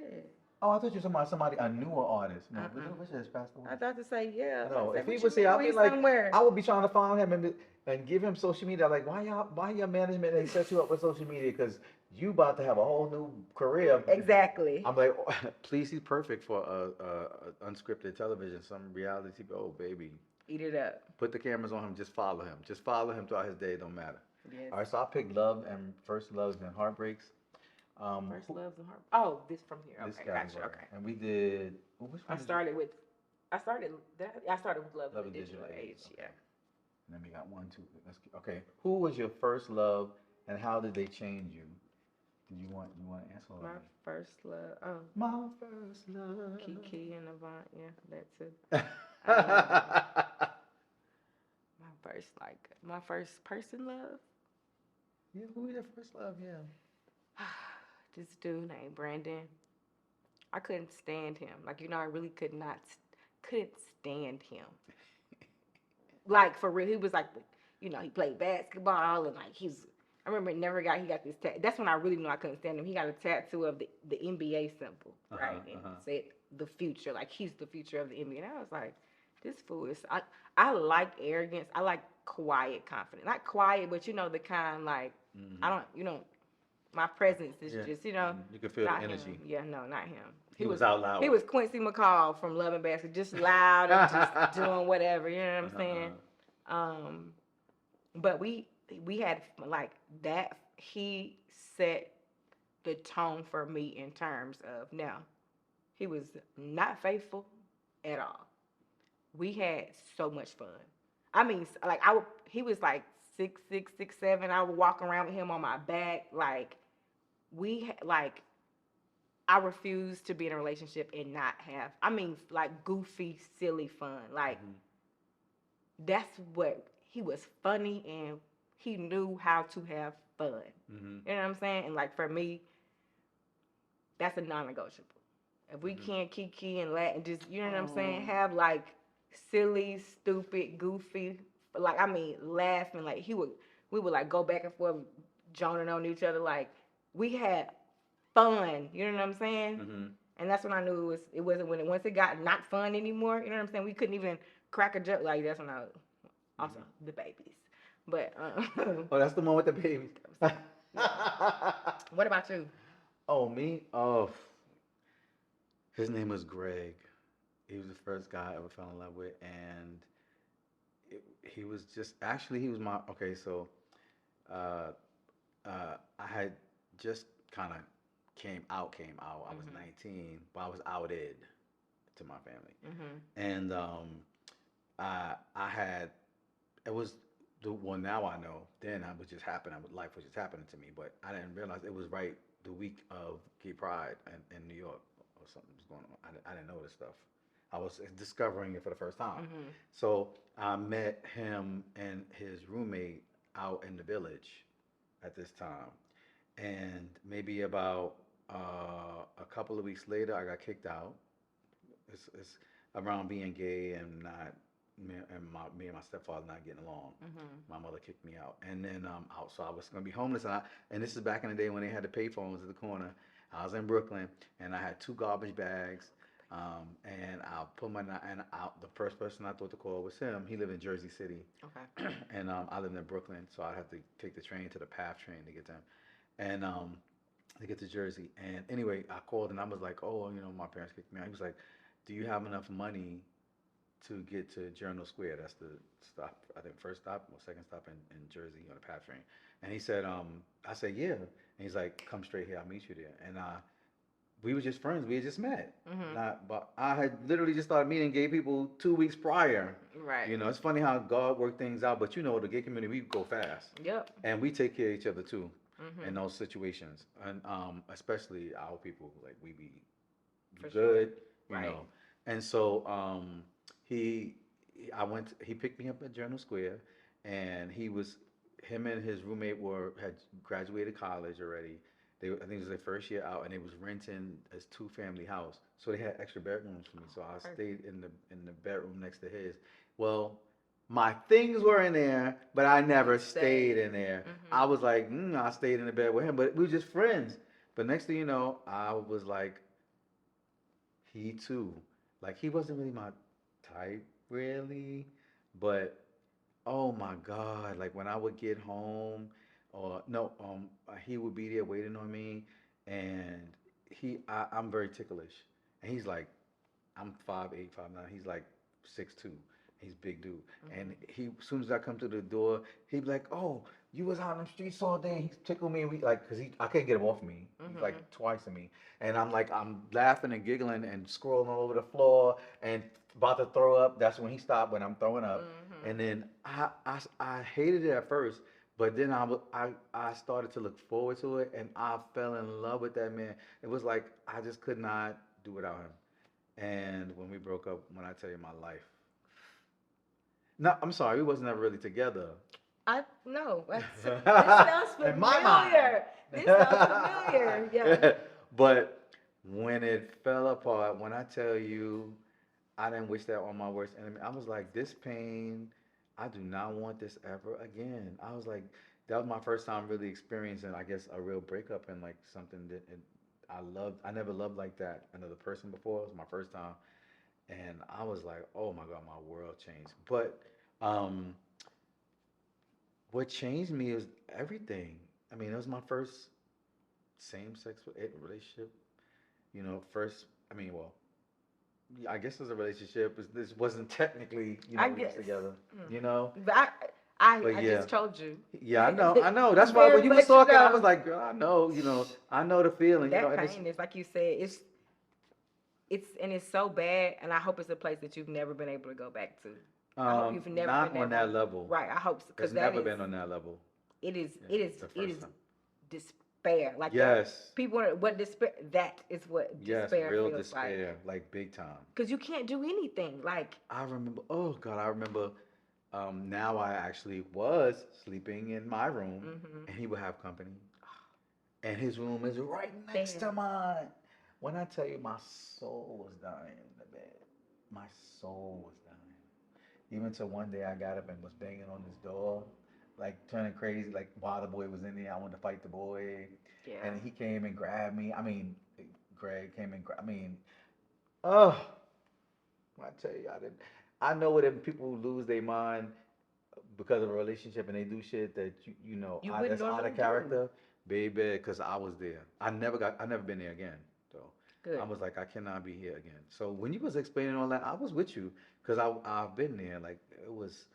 Oh, I thought you were talking about somebody, a newer artist. No, Little
Uh-uh.
Richard has passed away.
I thought to say yeah. I was about
No,
to say,
if he
what you
was here,
mean?
I'd be
We
like,
somewhere.
I would be trying to find him and give him social media. Like, why your management ain't set you up with social media? Because you about to have a whole new career.
Exactly.
I'm like, please, he's perfect for unscripted television, some reality TV. Oh, baby.
Eat it up.
Put the cameras on him. Just follow him. Just follow him throughout his day. It don't matter.
Yes.
All right, so I picked Love and First Loves and Heartbreaks.
First loves and heart. Oh, this from here.
This
Okay, gotcha.
category.
Okay.
And we did, which
I
one did you?
started with. I started with Love in
Love
the
and Digital
Digital
Age.
Age.
Okay.
Yeah.
And then we got one, two. Okay. Who was your first love And how did they change you? You want to answer
My first love. Oh,
my first love.
Kiki and Avant. Yeah, that too. My first person love.
Yeah, who was your first love? Yeah.
This dude named Brandon. I couldn't stand him. Like, I really couldn't stand him. Like, for real, he was like, he played basketball and like I remember he got this tattoo. That's when I really knew I couldn't stand him. He got a tattoo of the NBA symbol, right? And said the future, like he's the future of the NBA. And I was like, this fool is, I like arrogance. I like quiet confidence. Not quiet, but the kind like, I don't, my presence is just,
You can feel the
not him.
energy.
Yeah, no, not him.
He was out loud.
He was Quincy McCall from Love and Basketball, just loud and just doing whatever. You know what I'm saying? But we had like that. He set the tone for me in terms of now. He was not faithful at all. We had so much fun. I mean, like he was like 6'6", 6'7". I would walk around with him on my back. Like like I refuse to be in a relationship and not have. I mean, like goofy, silly fun. Like that's what he was funny and he knew how to have fun. You know what I'm saying? And like for me, that's a non-negotiable. If we can't kiki and laugh and just, you know what I'm saying, have like silly, stupid, goofy, like I mean, laughing, like we would like go back and forth, joning on each other, like we had fun. You know what I'm saying? And that's when I knew it wasn't when once it got not fun anymore. You know what I'm saying? We couldn't even crack a joke. Like that's when I also the babies. But
oh, that's the one with the babies.
What about you?
Oh, me? Oh, his name was Greg. He was the first guy I ever fell in love with, and he was just actually he was my okay. So, uh, I had just kind of came out. I was 19, but I was outed to my family, and I had it was well now I know. Then I was just happening. Life was just happening to me, but I didn't realize it was right the week of Gay Pride in New York or something was going on. I didn't know this stuff. I was discovering it for the first time. So I met him and his roommate out in the village at this time, and maybe about a couple of weeks later, I got kicked out. It's around being gay and not me and my stepfather not getting along. My mother kicked me out, and then out. So I was gonna be homeless, and this is back in the day when they had the payphones at the corner. I was in Brooklyn, and I had 2 garbage bags, and I put my and out. The first person I thought to call was him. He lived in Jersey City,
Okay.
and I lived in Brooklyn, so I had to take the train to the PATH train to get to him, and to get to Jersey. And anyway, I called and I was like, oh, my parents kicked me out. He was like, do you have enough money to get to Journal Square? That's the stop, I think first stop or second stop in Jersey on the PATH train. And he said, I said, yeah. And he's like, come straight here, I'll meet you there. And we were just friends. We had just met. But I had literally just started meeting gay people 2 weeks prior.
Right.
It's funny how God worked things out. But the gay community, we go fast.
Yep.
And we take care of each other too in those situations. And especially our people, like we be
For
good,
sure. Right.
And so he he picked me up at Journal Square, and him and his roommate had graduated college already. I think it was their first year out, and they was renting a 2-family house, so they had extra bedrooms for me. So I stayed in the bedroom next to his. Well, my things were in there, but I never stayed in there. I was like, I stayed in the bed with him, but we were just friends. But next thing you know, I was like, he too, like he wasn't really my type really, but oh my God, like when I would get home, or no, he would be there waiting on me, and I'm very ticklish, and he's like, I'm 5'8", 5'9", he's like 6'2", he's a big dude, and as soon as I come to the door, he'd be like, oh, you was out on the streets all day, and he tickled me, and cause I can't get him off me, he's like twice of me, and I'm laughing and giggling and scrolling all over the floor, and about to throw up. That's when he stopped when I'm throwing up. And then I hated it at first, But then I started to look forward to it, and I fell in love with that man. It was like I just could not do without him. And when we broke up, when I tell you my life, no, I'm sorry, we wasn't ever really together.
I no. This sounds
In my mind.
familiar. This sounds familiar. Yeah.
But when it fell apart, when I tell you, I didn't wish that on my worst enemy. I was like, this pain, I do not want this ever again. I was like, that was my first time really experiencing, I guess, a real breakup and like something that I loved. I never loved like that another person before. It was my first time, and I was like, oh my God, my world changed. But um, what changed me is everything. I mean, it was my first same-sex relationship. You know, first. I mean, well, yeah, I guess it was a relationship. This wasn't technically,
I
we was
guess.
together.
Mm.
You know,
But I
but
I
yeah,
just told you.
yeah, I know. That's why when
Very
you was
much
talking, I was
no.
like, girl, I know, I know the feeling,
That
and it's
pain is like you said. It's so bad, and I hope it's a place that you've never been able to go back to. I hope you've never
not
been
on
able.
that level.
Right. I hope
It's
because that
never
is
been on that level.
it is
Yeah,
it is
the
it
first
is
time.
despair. Like that.
Yes,
People what despair. That is what
yes,
despair
real
feels like.
despair, like big time.
Because you can't do anything. Like.
I remember. Oh God, I remember. Now I actually was sleeping in my room,
Mm-hmm.
and he would have company, and his room is right next
Damn.
to mine. When I tell you my soul was dying in the bed, my soul was dying. Even till one day I got up and was banging on his door, like turning crazy, like while the boy was in there, I wanted to fight the boy,
Yeah.
and he came and grabbed me. I mean, Greg came and I mean, oh, I tell you, I didn't. I know that people lose their mind because of a relationship and they do shit that
You wouldn't
that's out
normally
of
do.
character, baby. Because I was there. I never been there again. So I
Good.
was like, I cannot be here again. So when you was explaining all that, I was with you because I've been there. Like it was,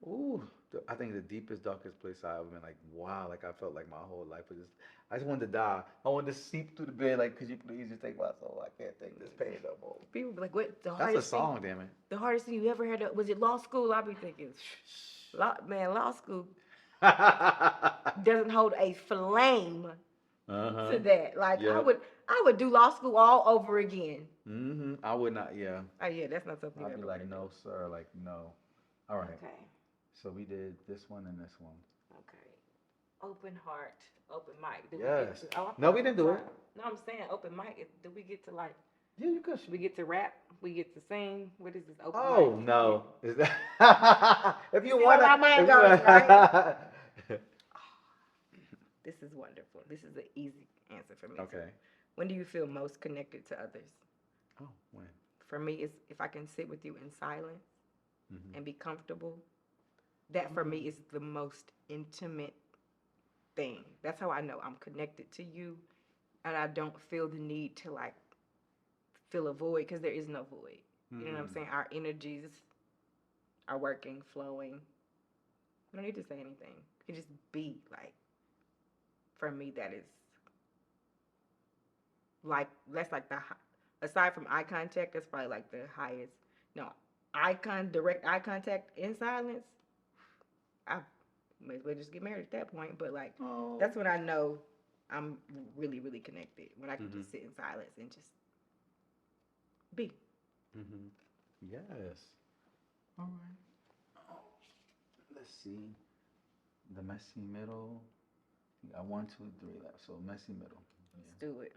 ooh. I think the deepest, darkest place I ever been. Like wow, like I felt like my whole life was just. I just wanted to die. I wanted to seep through the bed. Like, could you please just take my soul? I can't take this pain no more.
People be like, "What the
That's a
hardest thing?
song, damn it.
The hardest thing you ever had? Was it law school?" I be thinking, law school doesn't hold a flame
Uh-huh.
to that. Like
Yep.
I would do law school all over again.
Mm-hmm. I would not, yeah.
Oh yeah, that's not something you
I'd be
ever
like,
want to do.
no, sir, like, no. All right.
Okay,
So we did this one and this one.
okay. Open heart, open mic. Did we get
Yes.
to? Oh, I
No,
thought
we
we
didn't
were
do it.
trying. No, I'm saying open mic. Did we get to like?
Yeah, you could.
We get to rap. We get to sing. What is this open
Oh
mic?
no. Is that if
You
you
see where
wanna
my mind
if you
goes, right?
wanna
This is wonderful. This is an easy answer for me too.
Okay.
When do you feel most connected to others?
Oh, when?
For me, it's if I can sit with you in silence
Mm-hmm.
and be comfortable. That for me is the most intimate thing. That's how I know I'm connected to you, and I don't feel the need to like fill a void because there is no void. You know what I'm saying? Our energies are working, flowing. We don't need to say anything. We can just be like. For me, that is like that's like aside from eye contact, that's probably like the highest. No, direct eye contact in silence. I may as well just get married at that point. But like,
Oh.
that's when I know I'm really, really connected. When I can
Mm-hmm.
just sit in silence and just be.
Mm-hmm. Yes. All right. Oh, let's see. The messy middle. You got 1, 2, 3 left. So messy middle.
Let's do it.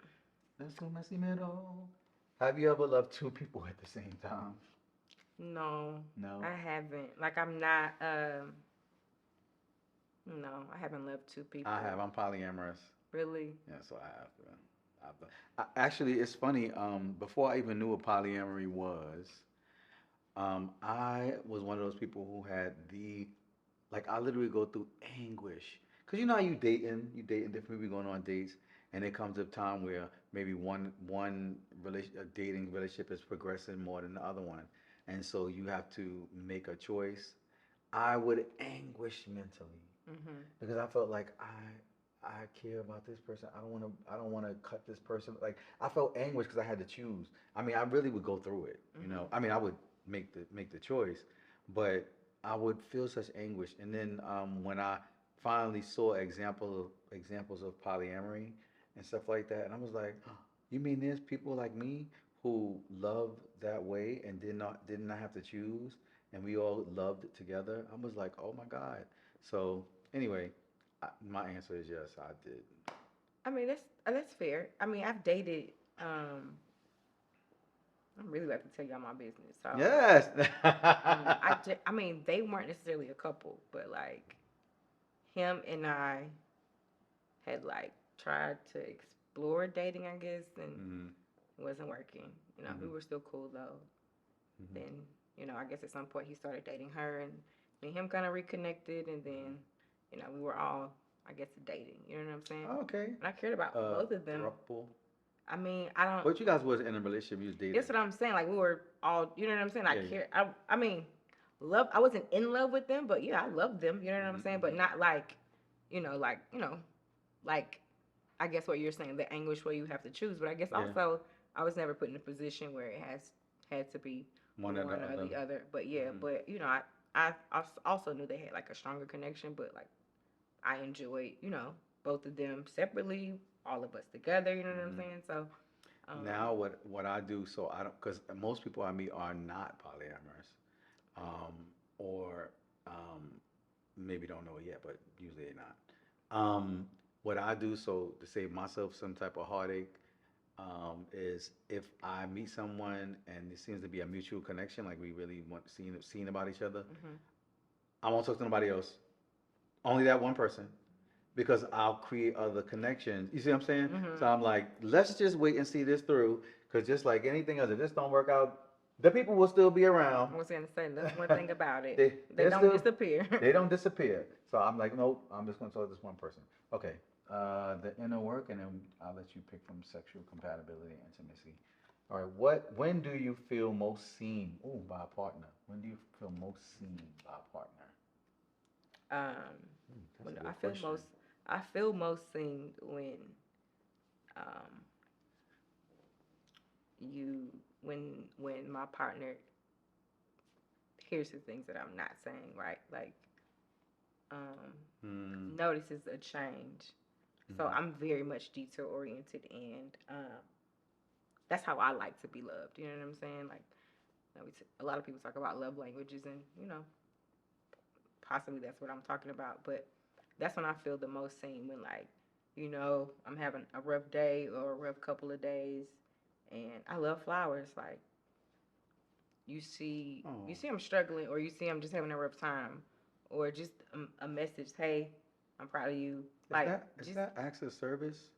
Let's go messy middle. Have you ever loved two people at the same time?
No,
No.
I haven't. Like I'm not. No, I haven't loved two people.
I have. I'm polyamorous.
Really?
Yeah, so I have. Actually, it's funny. Before I even knew what polyamory was, I was one of those people who had like I literally go through anguish. Cause you know how you dating different people going on dates, and it comes a time where maybe one dating relationship is progressing more than the other one, and so you have to make a choice. I would anguish mentally
Mm-hmm.
because I felt like I care about this person. I don't want to cut this person. Like I felt anguish because I had to choose. I mean, I really would go through it. You know, I mean, I would make the choice, but I would feel such anguish. And then when I finally saw examples of polyamory and stuff like that, and I was like, you mean there's people like me who love that way and did not have to choose, and we all loved it together. I was like, oh my God. So anyway, my answer is yes, I did.
I mean, that's fair. I mean, I've dated. Um, I'm really about to tell y'all my business. So,
Yes.
I mean, they weren't necessarily a couple, but like him and I had like tried to explore dating, I guess, and
Mhm.
it wasn't working. You know, we
Mhm.
were still cool though.
Mhm.
Then, I guess at some point he started dating her, and me and him kind of reconnected, and then, we were all, I guess, dating. You know what I'm saying?
Okay.
And I cared about both of them.
Thruple.
I mean, I don't.
But you guys was in a relationship. You was dating.
That's what I'm saying. Like we were all, you know what I'm saying? I
Yeah, yeah.
care. I mean, love. I wasn't in love with them, but yeah, I loved them. You know what I'm
Mhm.
saying? But not like, like I guess what you're saying, the anguish where you have to choose. But I guess
Yeah.
also I was never put in a position where it had to be
One
one
or the
or
other.
the other. But yeah,
Mhm.
but I also knew they had like a stronger connection. But like I enjoyed, both of them separately, all of us together. You know what I'm
Mhm.
saying? So
Now what I do, so I don't, because most people I meet are not polyamorous, um, or maybe don't know it yet, but usually they're not. What I do, so to save myself some type of heartache, is if I meet someone and there seems to be a mutual connection, like we really want seeing about each other,
mhm.
I won't talk to nobody else. Only that one person, because I'll create other connections. You see what I'm saying? So
Mhm.
I'm like, let's just wait and see this through, because just like anything else, if this don't work out, the people will still be around.
I was gonna say that's one thing about it.
they
They
they're
don't
still
disappear.
they don't disappear. So I'm like, nope, I'm just gonna talk to this one person. Okay, the inner work, and then I'll let you pick from sexual compatibility and intimacy. All right, when do you feel most seen? Oh, by a partner. When do you feel most seen by a partner?
um,
That's
when
a
I
good
feel
question.
most, I feel most seen when um you when my partner hears the things that I'm not saying, right? Like um
Hmm.
notices a change. So
Mhm.
I'm very much detail oriented, and that's how I like to be loved. You know what I'm saying? Like a lot of people talk about love languages, and possibly that's what I'm talking about. But that's when I feel the most seen, when like, I'm having a rough day or a rough couple of days, and I love flowers. Like you
Oh,
see I'm struggling, or you see I'm just having a rough time, or just a message, hey, I'm proud of you.
is
Like
that is
just
that acts of service,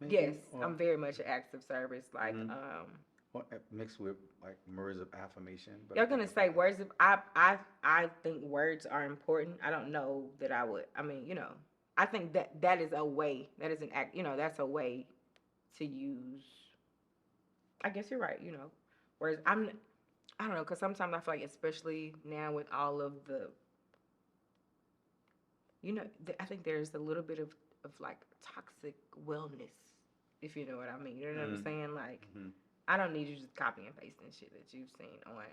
yes,
maybe, or
I'm very much an acts of service. Like
mhm. Or mixed with like words of affirmation? But I
you're
think
gonna
it's
say
like
words of I think words are important. I don't know that I would. I mean, I think that is a way. That is an act. That's a way to use. I guess you're right. Whereas I don't know, because sometimes I feel like, especially now with all of the, I think there's a little bit of like toxic wellness, if you know what I mean. You know what I'm
mm,
saying? Like,
hmm.
I don't need you just copy and pasting shit that you've seen on.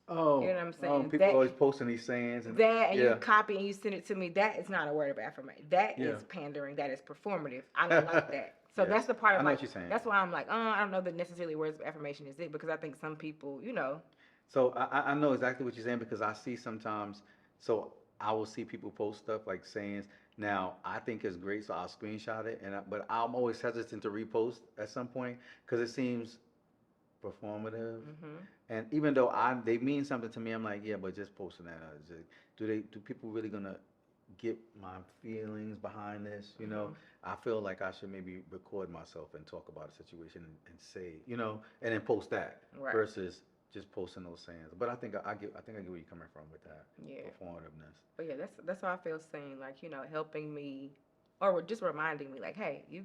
You
Oh,
know what I'm
oh,
saying?
people always posting these sayings and
And you
yeah,
copy and you send it to me. That is not a word of affirmation. That
yeah.
is pandering. That is performative. I don't like that. So that's
Yes,
the part
I
of
know
like,
what you're saying.
that's why I'm like, I don't know that necessarily words of affirmation is it, because I think some people,
So I know exactly what you're saying because I see sometimes. So I will see people post stuff like sayings. Now I think it's great, so I'll screenshot it, but I'm always hesitant to repost at some point because it seems performative.
hmm
And even though they mean something to me, I'm like, yeah, but just posting that. Do people really gonna get my feelings behind this?
hmm
I feel like I should maybe record myself and talk about a situation and say, and then post that
right,
versus just posting those sayings. But I think I get where you're coming from with that
yeah.
performativeness.
But yeah, that's how I feel saying, like, helping me, or just reminding me, like, hey, you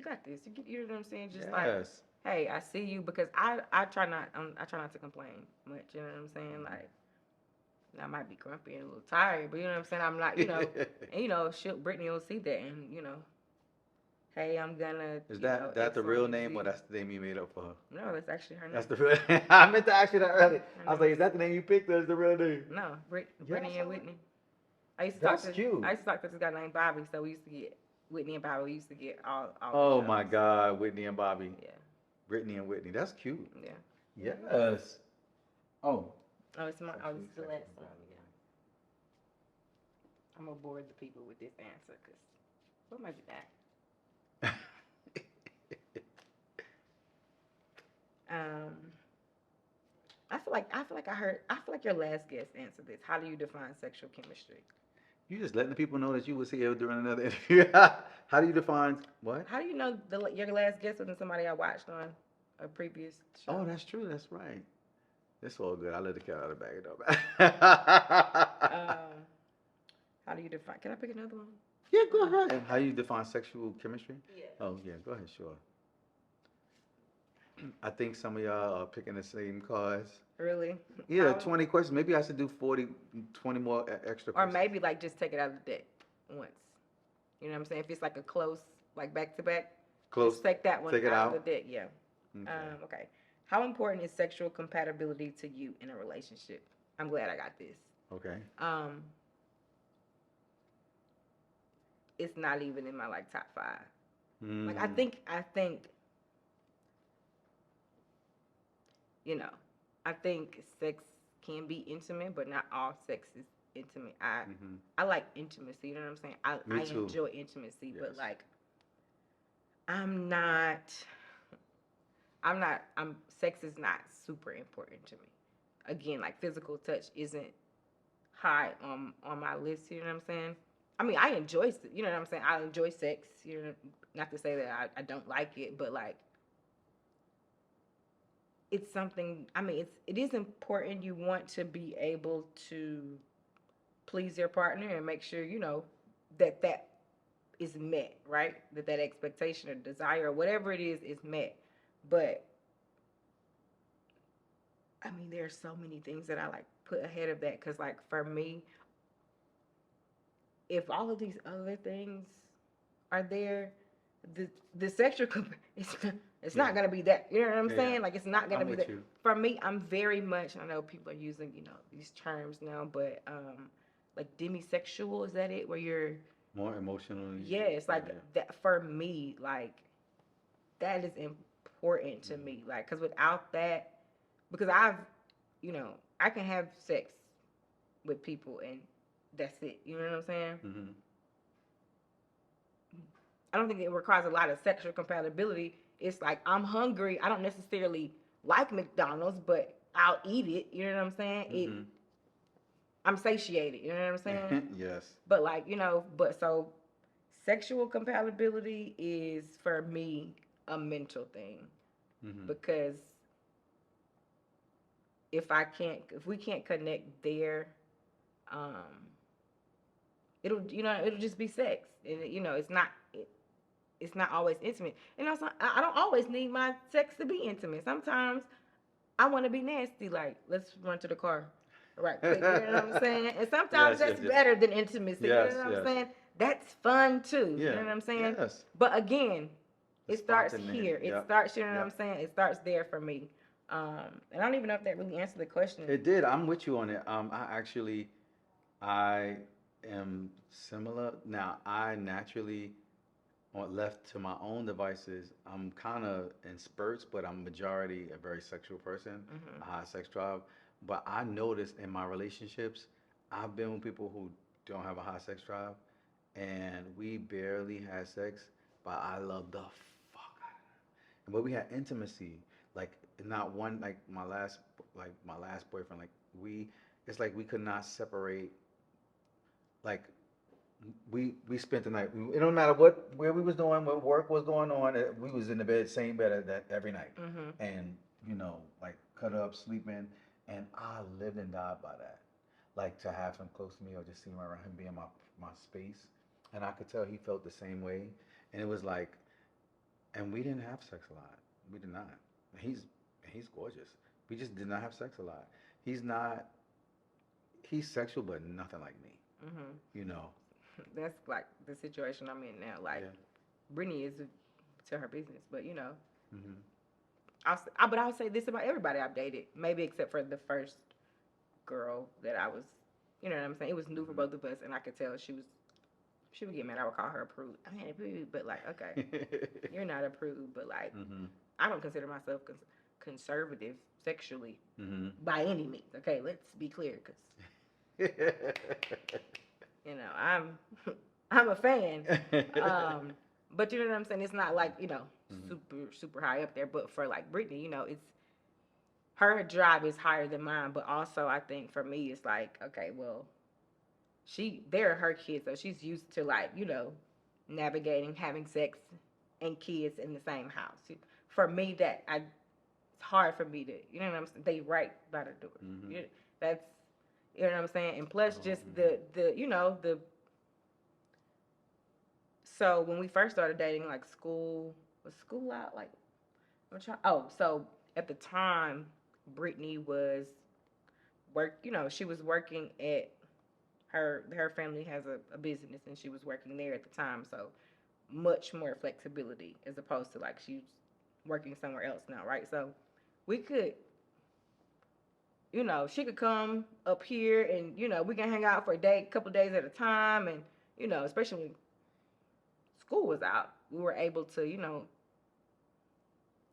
got this. You know what I'm saying? Just like,
Yes.
hey, I see you, because I try not to complain much. You know what I'm saying? Like, I might be grumpy and a little tired, but you know what I'm saying? I'm not, and Brittany will see that, and hey, I'm gonna,
Is that
X,
the
Y,
real
and
name or
Z.
that's the name you made up for her?
No, that's actually her
That's
name.
the real. I meant to ask you that earlier.
Her
I was
name
like,
is
is that the name you picked or is the real name?
no
Yeah, I
Brittany and
saw it.
Whitney. I used to talk
That's
to
cute.
I used to talk to this guy named Bobby, so we used to get Whitney and Bobby. We used to get all the
Oh
shows.
my God, Whitney and Bobby,
Yeah,
Brittany and Whitney. That's cute.
yeah.
Yes. Oh.
Oh, it's my. Oh,
Sexually,
it's the
sexual
last one. Yeah. I'm gonna bore the people with this answer, cause what might be that? Um, I feel like your last guest answered this. How do you define sexual chemistry?
You just letting the people know that you was here during another interview. How do you define what?
How do you know your last guest wasn't somebody I watched on a previous show?
Oh, that's true. That's right. It's all good. I let the cat out of the bag. It don't matter.
Um, how do you define? Can I pick another one?
Yeah, go ahead. How you define sexual chemistry?
Yeah.
Oh, yeah, go ahead, sure. I think some of y'all are picking the same cards.
Really?
Yeah,
How?
20 questions. Maybe I should do 40, 20 more extra
Or
questions.
maybe like just take it out of the deck once. You know what I'm saying? If it's like a close, like back to back,
Close.
just take that one
Take it
out
out.
of the deck. Yeah.
Okay.
Okay. How important is sexual compatibility to you in a relationship? I'm glad I got this.
Okay.
It's not even in my like top 5. Like
Mm.
I think, you know, I think sex can be intimate, but not all sex is intimate.
Mhm.
I like intimacy. You know what I'm saying?
Me
I
too.
enjoy intimacy, but
Yes.
like I'm not. I'm not. I'm. Sex is not super important to me. Again, like physical touch isn't high on my list. You know what I'm saying? I mean, I enjoy. You know what I'm saying? I enjoy sex. You know, not to say that I don't like it, but like it's something. I mean, it is important. You want to be able to please your partner and make sure you know that is met, right? That expectation or desire or whatever it is met. But I mean, there are so many things that I like put ahead of that because, like, for me, if all of these other things are there, the the sexual it's
Yeah.
not gonna be that. You know what I'm
Yeah, yeah.
saying? Like, it's not gonna
I'm
be
with
that.
you.
For me, I'm very much. I know people are using these terms now, but like demisexual, is that it? Where you're
More emotionally.
yes, like
Yeah.
that for me, like that is important to
Mhm.
me. Like, because without that, because I can have sex with people and that's it. You know what I'm saying?
Mhm.
I don't think it requires a lot of sexual compatibility. It's like I'm hungry. I don't necessarily like McDonald's, but I'll eat it. You know what I'm saying?
Mhm.
I'm satiated. You know what I'm saying?
Yes.
But like but so sexual compatibility is for me a mental thing
Mhm.
because if we can't connect there, um, it'll just be sex, and it's not always intimate. And also, I don't always need my sex to be intimate. Sometimes I want to be nasty, like let's run to the car, right quick. You know what I'm saying? And sometimes
Yes, yes,
that's
yes.
better than intimacy. You know
Yes,
what I'm
yes.
saying? That's fun too. You
Yeah.
know what I'm saying?
Yes.
But again,
The
it starts
spontaneity.
here. It
Yep.
starts. You know what I'm
Yep.
saying? It starts there for me. And I don't even know if that really answered the question.
It did. I'm with you on it. I am similar. Now, I naturally, on left to my own devices, I'm kind of in spurts, but I'm majority a very sexual person,
Hmm.
a high sex drive. But I noticed in my relationships, I've been with people who don't have a high sex drive, and we barely had sex, but I love the fuck out of them. And but we had intimacy, like not one, like my last boyfriend, like it's like we could not separate, like we spent the night. It don't matter where we was doing, what work was going on. We was in the bed, same bed that every night,
Hmm.
and like cut up, sleeping, and I lived and died by that. Like to have him close to me or just see him around him being my space, and I could tell he felt the same way, and it was like, and we didn't have sex a lot. We did not. He's he's gorgeous. We just did not have sex a lot. He's not. He's sexual, but nothing like me.
Hmm.
You know.
That's like the situation I'm in now. Like
Yeah.
Brittany is to her business, but
Hmm.
but I'll say this about everybody I've dated, maybe except for the first girl that I was, You know what I'm saying? It was new for
Mhm.
both of us, and I could tell she would get mad. I would call her a prude. I mean, a prude, but like, okay, you're not a prude, but like,
Mhm.
I don't consider myself conservative sexually
Mhm.
by any means. Okay, let's be clear, because I'm I'm a fan. Um, but you know what I'm saying? It's not like
Mhm.
super high up there. But for like Brittany, it's her drive is higher than mine. But also, I think for me, it's like, okay, well, they're her kids, so she's used to like navigating having sex and kids in the same house. For me, it's hard for me to what I'm saying. They right by the door.
Mhm.
That's what I'm saying. And plus,
Oh,
just
mhm.
the so when we first started dating, like school out like I'm trying. Oh, so at the time, Brittany was she was working at her family has a business and she was working there at the time, so much more flexibility as opposed to like she's working somewhere else now, right? So we could she could come up here and we can hang out for a day, couple of days at a time, and especially when school was out, we were able to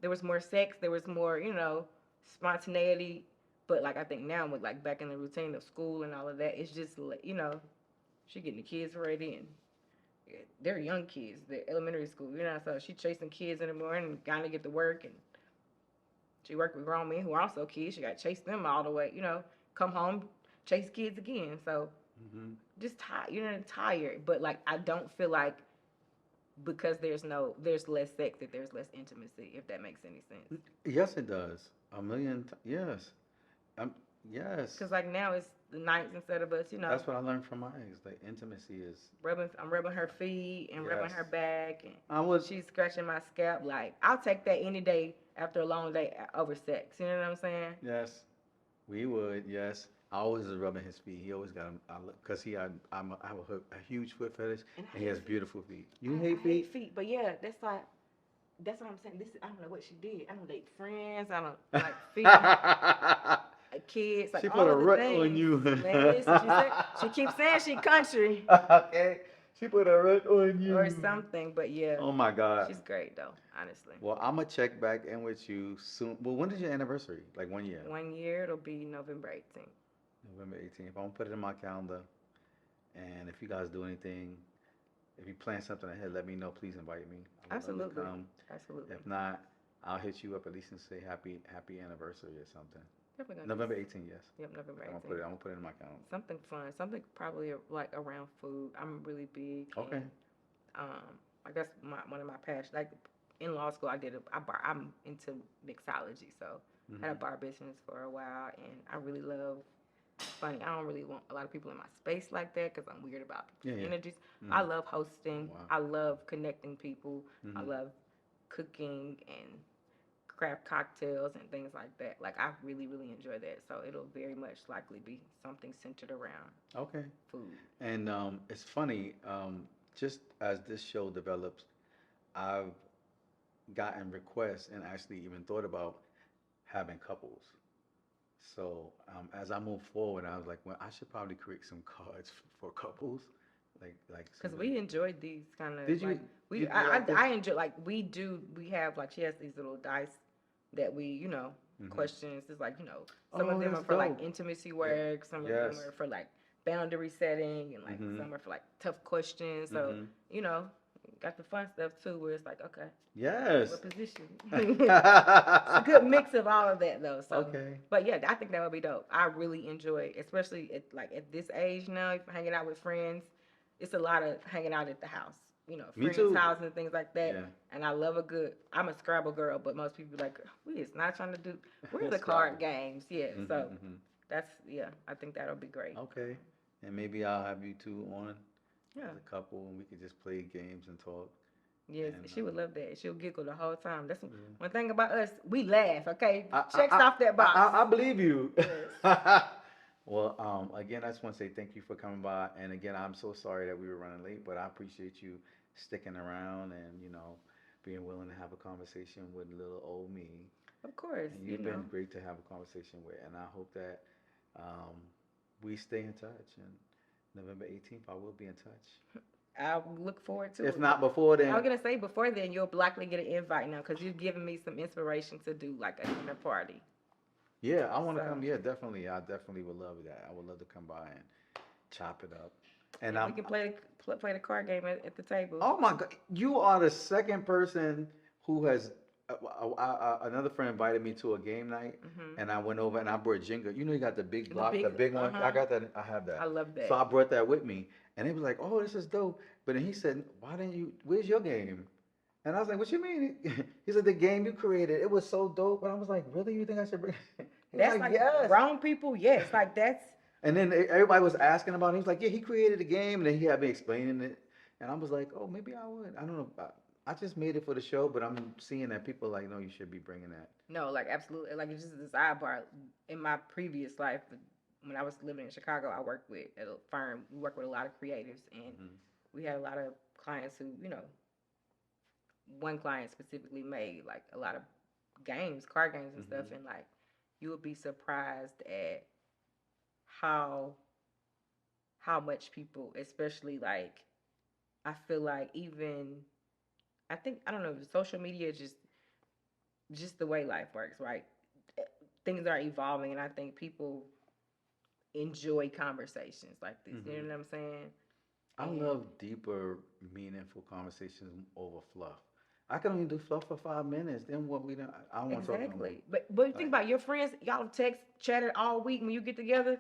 there was more sex, there was more spontaneity. But like I think now with like back in the routine of school and all of that, it's just she getting the kids ready, and they're young kids, they're elementary school, so she chasing kids in the morning, gotta get to work, and she worked with grown men who are also kids. She got to chase them all the way, come home, chase kids again. So
Mhm.
just tired, tired. But like I don't feel like because there's less sex that there's less intimacy, if that makes any sense.
Yes, it does. A million. Yes. Um. Yes.
Cause like now it's the nights instead of us,
That's what I learned from my ex. Like intimacy is.
I'm rubbing her feet and rubbing
Yes.
her back, and
I would.
she's scratching my scalp. Like I'll take that any day after a long day over sex. You know what I'm saying?
Yes. We would. Yes. I always was rubbing his feet. He always got him. Cause he had. I have a huge foot fetish,
And I
and he has
hate feet.
beautiful feet. You hate
I hate
feet?
feet, but yeah, that's what I'm saying. I don't know what she did. I don't date friends. I don't like feet, kids, like
She put
all
a
of the
rut on
things.
you.
Man, listen, she keeps saying she country
Okay. She put a rut on
or
you.
something, but yeah,
Oh my God.
she's great though, honestly.
Well, I'm gonna check back in with you soon. Well, when is your anniversary? Like 1 year?
1 year, it'll be November 18th.
November 18th. I'm gonna put it in my calendar. And if you guys do anything, if you plan something ahead, let me know. Please invite me. I would love to
Absolutely,
come.
absolutely.
If not, I'll hit you up at least and say happy anniversary or something.
Definitely gonna do.
November 18th, yes.
Yep, November
I'm gonna put it.
18th.
I'm gonna put it in my calendar.
Something fun, something probably like around food. I'm really big
Okay.
in I guess one of my passions, like in law school, I'm into mixology, so I had a
Mhm.
bar business for a while, and I really love. Funny, I don't really want a lot of people in my space like that because I'm weird about
Yeah,
people's
yeah.
energies. I
Mhm.
love
Oh
hosting.
wow.
I love connecting people. I
Mhm.
love cooking and craft cocktails and things like that. Like I really enjoy that. So it'll very much likely be something centered around
Okay.
food.
And it's funny. Just as this show develops, I've gotten requests and actually even thought about having couples. So as I move forward, I was like, well, I should probably create some cards for couples, like some
Cause
like.
we enjoyed these kind of
Did
like
you you like this?
I enjoy like we have like she has these little dice that we
Hmm.
questions. It's like some of
Oh,
them are
that's
for like
dope.
intimacy
Yeah.
work, some of them
Yes.
are for like boundary setting, and like
Hmm.
some are for like tough questions. So
Hmm.
you know got the fun stuff too, where it's like okay,
Yes.
what position? It's a good mix of all of that though. So,
Okay.
but yeah, I think that would be dope. I really enjoy, especially at this age now, if hanging out with friends. It's a lot of hanging out at the house,
Me
friends'
too.
houses and things like that.
Yeah.
And I love a good. I'm a Scrabble girl, but most people be like, we is not trying to do. We're the card
Scrabble.
games, yeah.
Hmm.
So
Hmm.
that's yeah. I think that'll be great.
Okay. And maybe I'll have you two on
Yeah.
as a couple, and we could just play games and talk.
Yes,
And
she would love that. She'll giggle the whole time. That's
yeah.
one thing about us. We laugh. Okay,
I,
checks off that box.
I believe you.
Yes.
Well, again, I just want to say thank you for coming by. And again, I'm so sorry that we were running late, but I appreciate you sticking around and, being willing to have a conversation with little old me.
Of course,
And you've been great to have a conversation with. And I hope that um, we stay in touch. And November 18th, I will be in touch.
I'll look forward to
If
it.
not before
I
then,
was gonna say before then, you'll likely get an invite now because you've given me some inspiration to do like a dinner party.
yeah, I want to
So
come. Yeah, definitely. I definitely would love that. I would love to come by and chop it up. And
yeah, we can play the card game at the table.
oh my God, you are the second person who has. Another friend invited me to a game night,
Hmm.
and I went over and I brought Jenga. You know, you got the big
The
block, the
big,
big one. I
uh-huh.
got that. I have
I
that.
love
So
that.
I brought that with me, and he was like, "Oh, this is dope." But then he said, "Why didn't you? Where's your game?" And I was like, "What you mean?" He said, "The game you created, it was so dope." And I was like, "Really? You think I should bring?" He was
That's
like,
like
"Yes."
grown people. Yes, like that's
And then everybody was asking about it. He was like, "Yeah, he created a game," and then he had me explaining it. And I was like, "Oh, maybe I would. I don't know. I just made it for the show, but I'm seeing that people are like, no, you should be bringing that."
no, like absolutely. Like it's just a sidebar. In my previous life, when I was living in Chicago, I worked with at a firm. We worked with a lot of creatives, and
Hmm.
we had a lot of clients who, one client specifically made like a lot of games, card games and stuff,
Hmm.
and like you would be surprised at how how much people, especially like I feel like even I think I don't know, social media is just the way life works, right? Things are evolving, and I think people enjoy conversations like this. You
Hmm.
know what I'm saying?
I
And
love deeper, meaningful conversations over fluff. I can only do fluff for 5 minutes. Then what we don't, I don't want to talk no more.
exactly, but you think
Like,
about your friends, y'all text, chatted all week when you get together.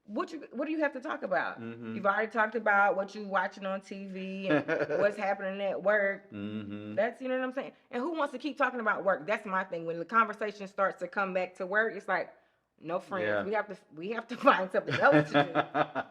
What do you have to talk about?
mm-hmm.
You've already talked about what you watching on TV and what's happening at work.
mm-hmm.
That's, you know what I'm saying. And who wants to keep talking about work? That's my thing. When the conversation starts to come back to work, it's like, no friends.
Yeah.
We have to find something else to do.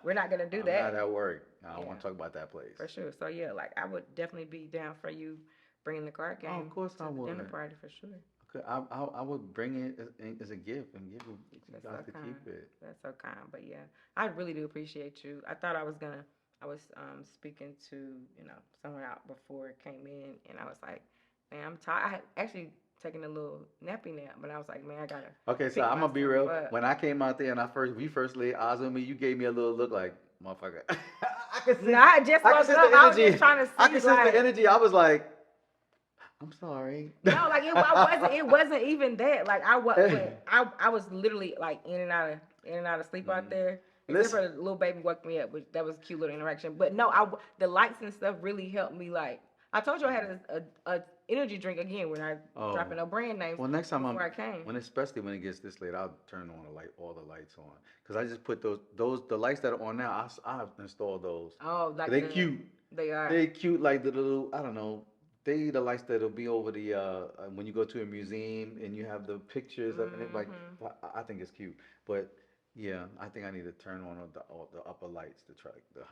We're not gonna do
I'm not
that.
at work. I don't
Yeah,
want to talk about that place.
for sure. So yeah, like I would definitely be down for you bringing the card
Oh, of
game
course
to
I
the dinner
would.
party for sure.
Okay, I would bring it as a gift and give you
That's
guys
so
to
kind.
keep it.
That's so kind. But yeah, I really do appreciate you. I thought I was speaking to, someone out before it came in, and I was like, man, I'm tired. I had actually taken a little nappy nap, but I was like, man, I gotta
Okay, so
pick
I'm gonna be
myself
real.
up.
When I came out there and we first laid eyes on me, you gave me a little look like motherfucker. I could
No,
sense,
I just
I could
woke
sense
up.
the
I was just
energy.
trying to
I
see,
could sense the
like,
energy. I was like, I'm sorry.
no, like I wasn't. It wasn't even that. Like I was, but I was literally like in and out of sleep out
Mhm.
there. Except
Listen.
for the little baby woke me up, which that was a cute little interaction. But no, the lights and stuff really helped me. Like I told you, I had a energy drink again when I
Oh,
dropping no brand names
well, next time
before I came.
especially when it gets this late, I'll turn on all the lights on, cause I just put the lights that are on now. I installed those.
Oh, like
They cute.
they are.
They cute like the little, I don't know. They the lights that'll be over the when you go to a museum and you have the pictures of it. Like
Hmm.
I think it's cute, but yeah, I think I need to turn on all the upper lights,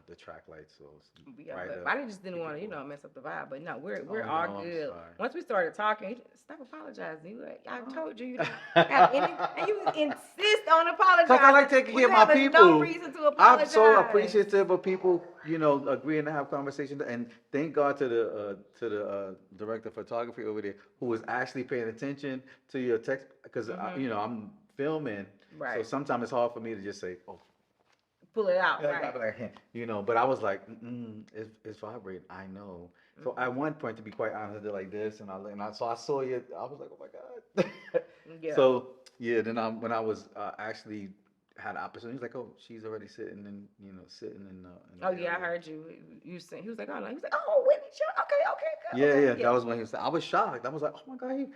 the track lights, so it's
Yeah, but
brighter.
I just didn't
Keep
want to,
people.
mess up the vibe. But no, we're
Oh
all
no, I'm
good.
sorry.
Once we started talking, he just, stop apologizing. You like, I
Oh.
told you you don't have any, and you insist on
Cause I like
apologizing
taking care
with
of my
having no
people.
reason to
I'm so
apologize.
appreciative of people, agreeing to have conversations. And thank God to the director of photography over there who was actually paying attention to your text. Because
Hmm.
I'm filming, so
Right.
sometimes it's hard for me to just say, "Oh,"
Pull it out.
like, I'll
Right.
be like, But I was like, it's vibrating. I know. So at
Hmm.
one point, to be quite honest, I did like this, so I saw you. I was like, oh my God.
Yeah.
So yeah, then when I was actually had the opportunity, he's like, oh, she's already sitting in
Oh
the
yeah, I
area.
heard you. You said he was like, oh no. He was like, oh Whitney, sure. Okay, okay, good.
Yeah,
Okay,
yeah, that
yeah.
was when he was. I was shocked. I was like, oh my God,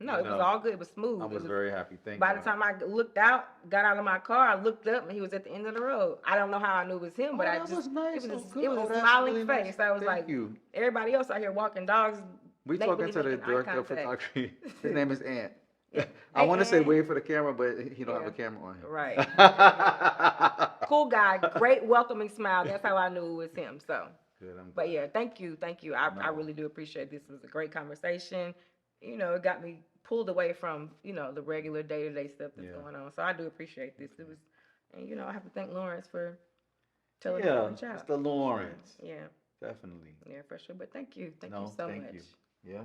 No,
you
it was
know,
all good. It was
I
smooth. It
was
was.
very happy. Thank
By the
God.
time I looked out, got out of my car, I looked up and he was at the end of the road. I don't know how I knew it was him, but
Oh,
I
that
just
was nice. Oh,
it
good.
was
Oh,
a
that's
smiling
really nice.
face. I was
Thank
like,
you.
everybody else out here walking dogs,
We
make
talking
believe
to the
making eye
director of
contact.
photography. His name is Ant.
Yeah.
I
Hey,
want to say
and
wait for the camera, but he don't have
yeah,
a camera on him.
right. Yeah. Cool guy, great welcoming smile. That's how I knew it was him. So,
Good, I'm
but
glad.
yeah, thank you. I
No,
really do appreciate this. It was a great conversation. It got me pulled away from the regular day to day stuff that's
yeah.
going on. So I do appreciate this. It
Okay.
was, and I have to thank Lawrence for telling me to
Yeah,
reach out.
Mr.
For sure.
Lawrence.
Yeah,
Definitely.
yeah, for sure. But thank you
No,
so
thank
much.
you. Yeah.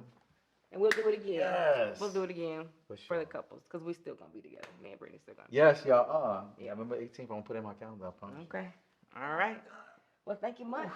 And we'll do it again.
Yes.
We'll do it again
For
for the
sure.
couples because we still gonna be together. Me and Brittany still gonna be
Yes, y'all are.
Yeah.
Yeah, I remember 18th. I'm gonna put it in my calendar. I promise.
together. Okay. All right. Well, thank you much.